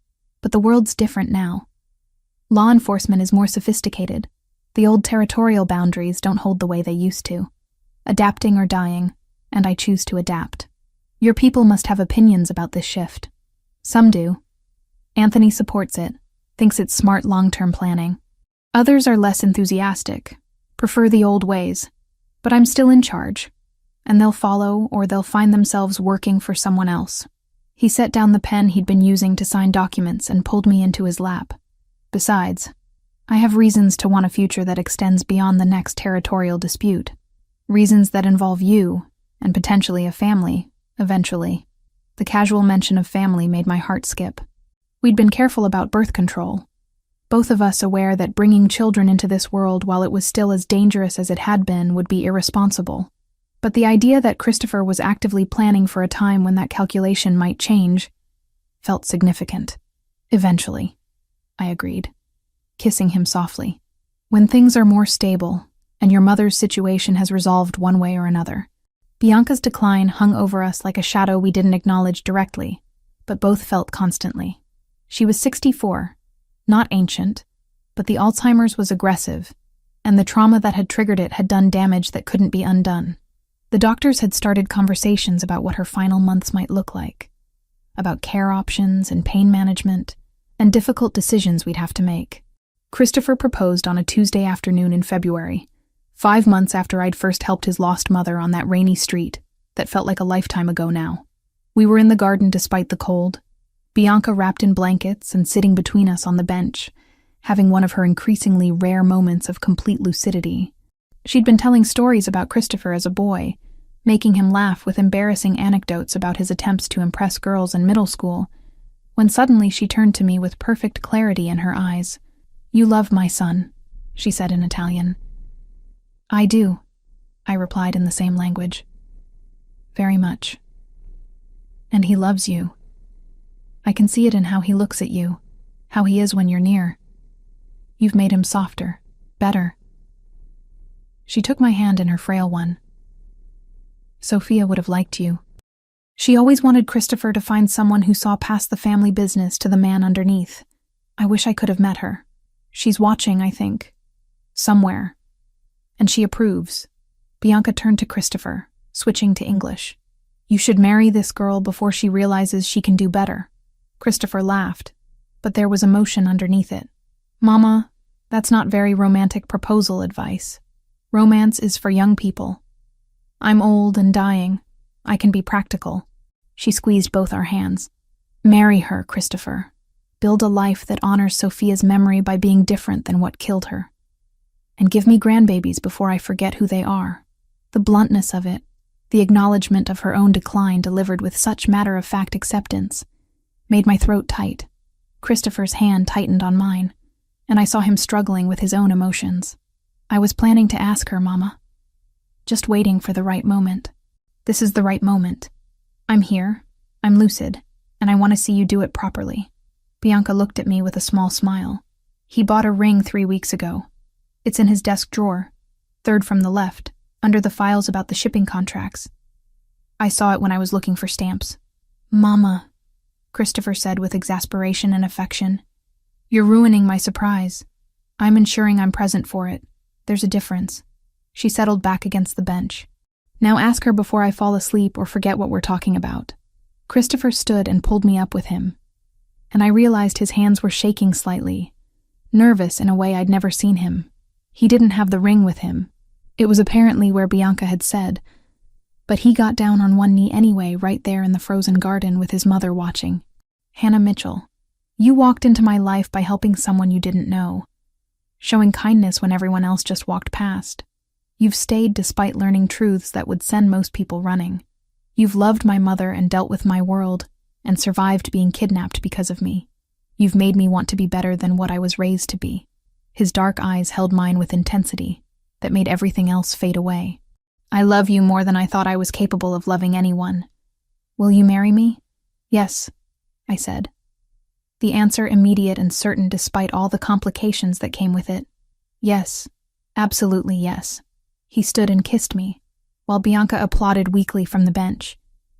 but the world's different now. Law enforcement is more sophisticated. The old territorial boundaries don't hold the way they used to. Adapting or dying, and I choose to adapt. Your people must have opinions about this shift. Some do. Anthony supports it, thinks it's smart long-term planning. Others are less enthusiastic, prefer the old ways, but I'm still in charge, and they'll follow or they'll find themselves working for someone else. He set down the pen he'd been using to sign documents and pulled me into his lap. Besides, I have reasons to want a future that extends beyond the next territorial dispute. Reasons that involve you, and potentially a family, eventually. The casual mention of family made my heart skip. We'd been careful about birth control, both of us aware that bringing children into this world while it was still as dangerous as it had been would be irresponsible. But the idea that Christopher was actively planning for a time when that calculation might change felt significant. Eventually, I agreed, kissing him softly. When things are more stable, and your mother's situation has resolved one way or another. Bianca's decline hung over us like a shadow we didn't acknowledge directly, but both felt constantly. She was 64, not ancient, but the Alzheimer's was aggressive, and the trauma that had triggered it had done damage that couldn't be undone. The doctors had started conversations about what her final months might look like, about care options and pain management, and difficult decisions we'd have to make. Christopher proposed on a Tuesday afternoon in February, 5 months after I'd first helped his lost mother on that rainy street that felt like a lifetime ago now. We were in the garden despite the cold, Bianca wrapped in blankets and sitting between us on the bench, having one of her increasingly rare moments of complete lucidity. She'd been telling stories about Christopher as a boy, making him laugh with embarrassing anecdotes about his attempts to impress girls in middle school, when suddenly she turned to me with perfect clarity in her eyes. "You love my son," she said in Italian. "I do," I replied in the same language. "Very much. And he loves you. I can see it in how he looks at you, how he is when you're near. You've made him softer, better." She took my hand in her frail one. "Sophia would have liked you. She always wanted Christopher to find someone who saw past the family business to the man underneath. I wish I could have met her. She's watching, I think. Somewhere. And she approves." Bianca turned to Christopher, switching to English. "You should marry this girl before she realizes she can do better." Christopher laughed, but there was emotion underneath it. "Mama, that's not very romantic proposal advice. Romance is for young people. I'm old and dying. I can be practical." She squeezed both our hands. "Marry her, Christopher. Build a life that honors Sophia's memory by being different than what killed her. And give me grandbabies before I forget who they are." The bluntness of it, the acknowledgement of her own decline delivered with such matter-of-fact acceptance, made my throat tight. Christopher's hand tightened on mine, and I saw him struggling with his own emotions. "I was planning to ask her, Mama. Just waiting for the right moment. This is the right moment. I'm here, I'm lucid, and I want to see you do it properly." Bianca looked at me with a small smile. "He bought a ring 3 weeks ago. It's in his desk drawer, third from the left, under the files about the shipping contracts. I saw it when I was looking for stamps." "Mama," Christopher said with exasperation and affection, "you're ruining my surprise. I'm ensuring I'm present for it. There's a difference." She settled back against the bench. "Now ask her before I fall asleep or forget what we're talking about." Christopher stood and pulled me up with him, and I realized his hands were shaking slightly, nervous in a way I'd never seen him. He didn't have the ring with him. It was apparently where Bianca had said, but he got down on one knee anyway right there in the frozen garden with his mother watching. "Hannah Mitchell, you walked into my life by helping someone you didn't know, showing kindness when everyone else just walked past. You've stayed despite learning truths that would send most people running. You've loved my mother and dealt with my world, and survived being kidnapped because of me. You've made me want to be better than what I was raised to be." His dark eyes held mine with intensity that made everything else fade away. "I love you more than I thought I was capable of loving anyone. Will you marry me?" "Yes," I said. The answer immediate and certain despite all the complications that came with it. "Yes, absolutely yes." He stood and kissed me, while Bianca applauded weakly from the bench.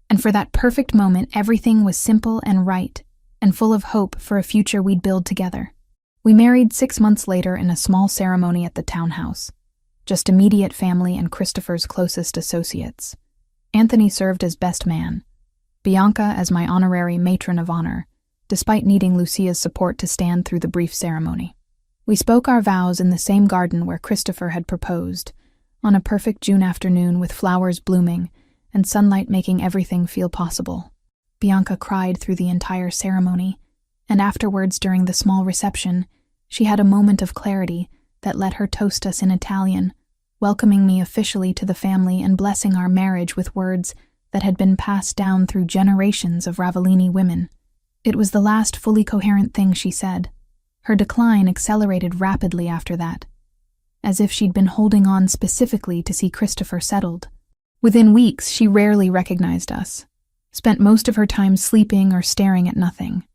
And for that perfect moment, everything was simple and right, and full of hope for a future we'd build together. We married 6 months later in a small ceremony at the townhouse. Just immediate family and Christopher's closest associates. Anthony served as best man, Bianca as my honorary matron of honor, despite needing Lucia's support to stand through the brief ceremony. We spoke our vows in the same garden where Christopher had proposed, on a perfect June afternoon with flowers blooming and sunlight making everything feel possible. Bianca cried through the entire ceremony, and afterwards during the small reception, she had a moment of clarity that let her toast us in Italian, welcoming me officially to the family and blessing our marriage with words that had been passed down through generations of Ravellini women. It was the last fully coherent thing she said. Her decline accelerated rapidly after that, as if she'd been holding on specifically to see Christopher settled. Within weeks, she rarely recognized us, spent most of her time sleeping or staring at nothing,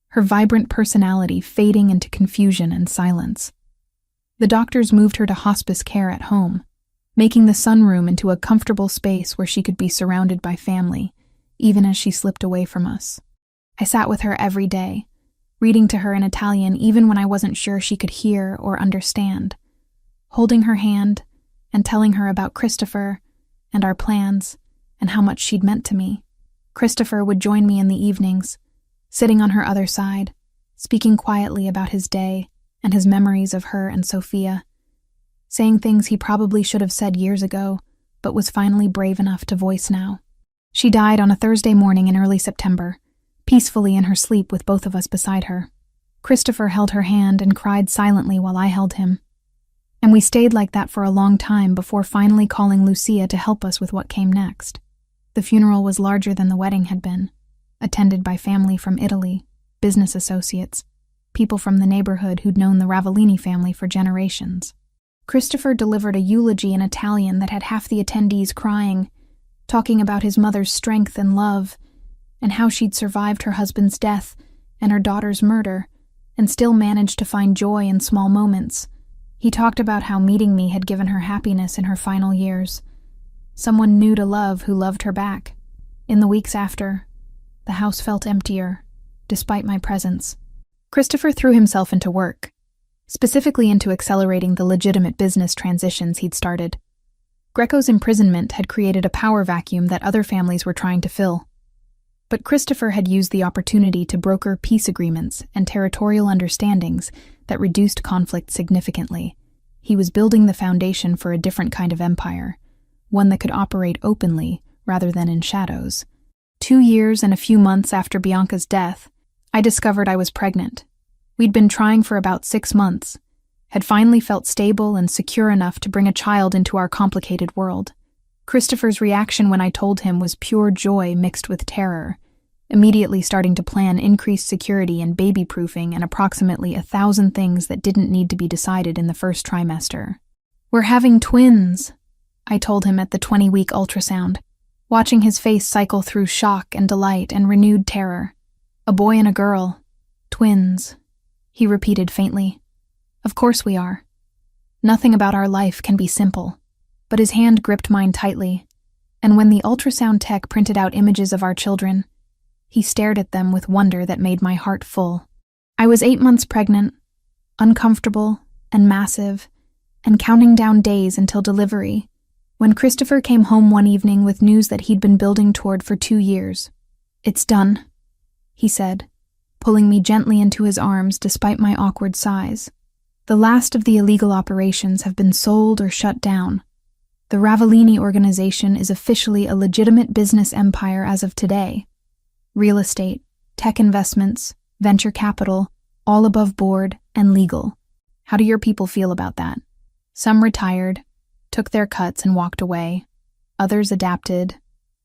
her vibrant personality fading into confusion and silence. The doctors moved her to hospice care at home, making the sunroom into a comfortable space where she could be surrounded by family, even as she slipped away from us. I sat with her every day, reading to her in Italian even when I wasn't sure she could hear or understand, holding her hand and telling her about Christopher and our plans and how much she'd meant to me. Christopher would join me in the evenings, sitting on her other side, speaking quietly about his day and his memories of her and Sophia, saying things he probably should have said years ago, but was finally brave enough to voice now. She died on a Thursday morning in early September, peacefully in her sleep with both of us beside her. Christopher held her hand and cried silently while I held him. And we stayed like that for a long time before finally calling Lucia to help us with what came next. The funeral was larger than the wedding had been, attended by family from Italy, business associates, people from the neighborhood who'd known the Ravellini family for generations. Christopher delivered a eulogy in Italian that had half the attendees crying, talking about his mother's strength and love, and how she'd survived her husband's death and her daughter's murder, and still managed to find joy in small moments. He talked about how meeting me had given her happiness in her final years, someone new to love who loved her back. In the weeks after, the house felt emptier, despite my presence. Christopher threw himself into work, specifically into accelerating the legitimate business transitions he'd started. Greco's imprisonment had created a power vacuum that other families were trying to fill. But Christopher had used the opportunity to broker peace agreements and territorial understandings that reduced conflict significantly. He was building the foundation for a different kind of empire, one that could operate openly rather than in shadows. 2 years and a few months after Bianca's death, I discovered I was pregnant. We'd been trying for about 6 months, had finally felt stable and secure enough to bring a child into our complicated world. Christopher's reaction when I told him was pure joy mixed with terror, immediately starting to plan increased security and baby-proofing and approximately 1,000 things that didn't need to be decided in the first trimester. "We're having twins," I told him at the 20-week ultrasound, watching his face cycle through shock and delight and renewed terror. "A boy and a girl. Twins," he repeated faintly. "Of course we are. Nothing about our life can be simple." But his hand gripped mine tightly, and when the ultrasound tech printed out images of our children, he stared at them with wonder that made my heart full. I was 8 months pregnant, uncomfortable and massive, and counting down days until delivery, when Christopher came home one evening with news that he'd been building toward for 2 years. "It's done," he said, pulling me gently into his arms despite my awkward size. "The last of the illegal operations have been sold or shut down. The Ravellini organization is officially a legitimate business empire as of today. Real estate, tech investments, venture capital, all above board and legal. How do your people feel about that?" Some retired, took their cuts and walked away. Others adapted,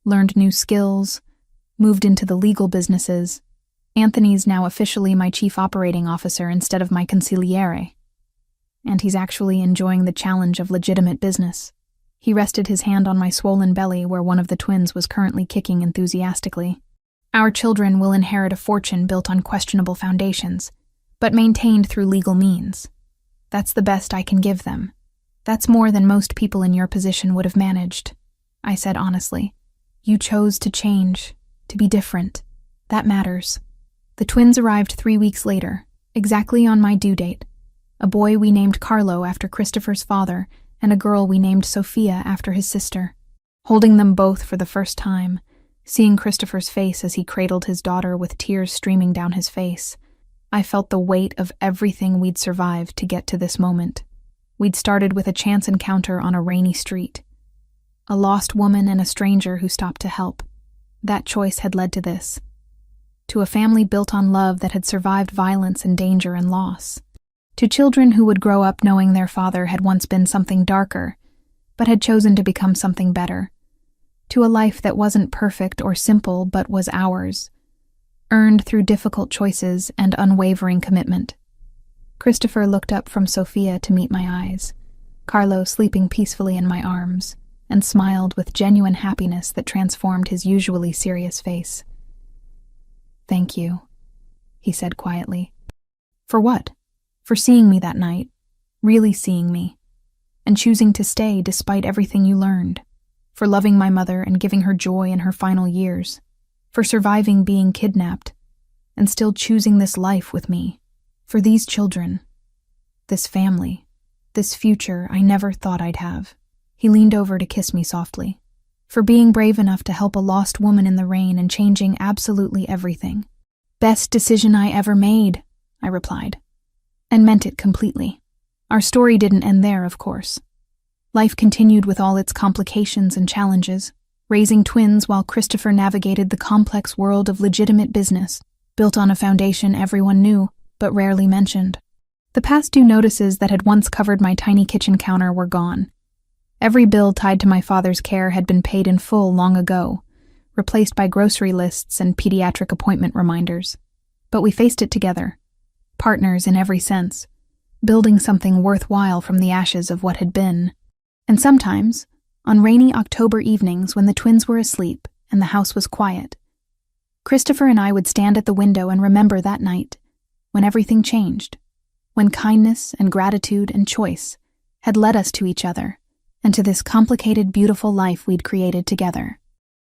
learned new skills, moved into the legal businesses. Anthony's now officially my chief operating officer instead of my consigliere. And he's actually enjoying the challenge of legitimate business. He rested his hand on my swollen belly where one of the twins was currently kicking enthusiastically. "Our children will inherit a fortune built on questionable foundations, but maintained through legal means. That's the best I can give them. That's more than most people in your position would have managed," I said honestly. "You chose to change, to be different. That matters." The twins arrived 3 weeks later, exactly on my due date. A boy we named Carlo after Christopher's father, and a girl we named Sophia after his sister. Holding them both for the first time, Seeing Christopher's face as he cradled his daughter with tears streaming down his face, I felt the weight of everything we'd survived to get to this moment. We'd started with a chance encounter on a rainy street. A lost woman and a stranger who stopped to help. That choice had led to this. To a family built on love that had survived violence and danger and loss. To children who would grow up knowing their father had once been something darker, but had chosen to become something better. To a life that wasn't perfect or simple but was ours, earned through difficult choices and unwavering commitment. Christopher looked up from Sophia to meet my eyes, Carlo sleeping peacefully in my arms, and smiled with genuine happiness that transformed his usually serious face. "Thank you," he said quietly. "For what? For seeing me that night, really seeing me, and choosing to stay despite everything you learned. For loving my mother and giving her joy in her final years. For surviving being kidnapped, and still choosing this life with me. For these children, this family, this future I never thought I'd have." He leaned over to kiss me softly. "For being brave enough to help a lost woman in the rain and changing absolutely everything." "Best decision I ever made," I replied, and meant it completely. Our story didn't end there, of course. Life continued with all its complications and challenges, raising twins while Christopher navigated the complex world of legitimate business, built on a foundation everyone knew, but rarely mentioned. The past due notices that had once covered my tiny kitchen counter were gone. Every bill tied to my father's care had been paid in full long ago, replaced by grocery lists and pediatric appointment reminders. But we faced it together, partners in every sense, building something worthwhile from the ashes of what had been. And sometimes, on rainy October evenings when the twins were asleep and the house was quiet, Christopher and I would stand at the window and remember that night, when everything changed, when kindness and gratitude and choice had led us to each other and to this complicated, beautiful life we'd created together.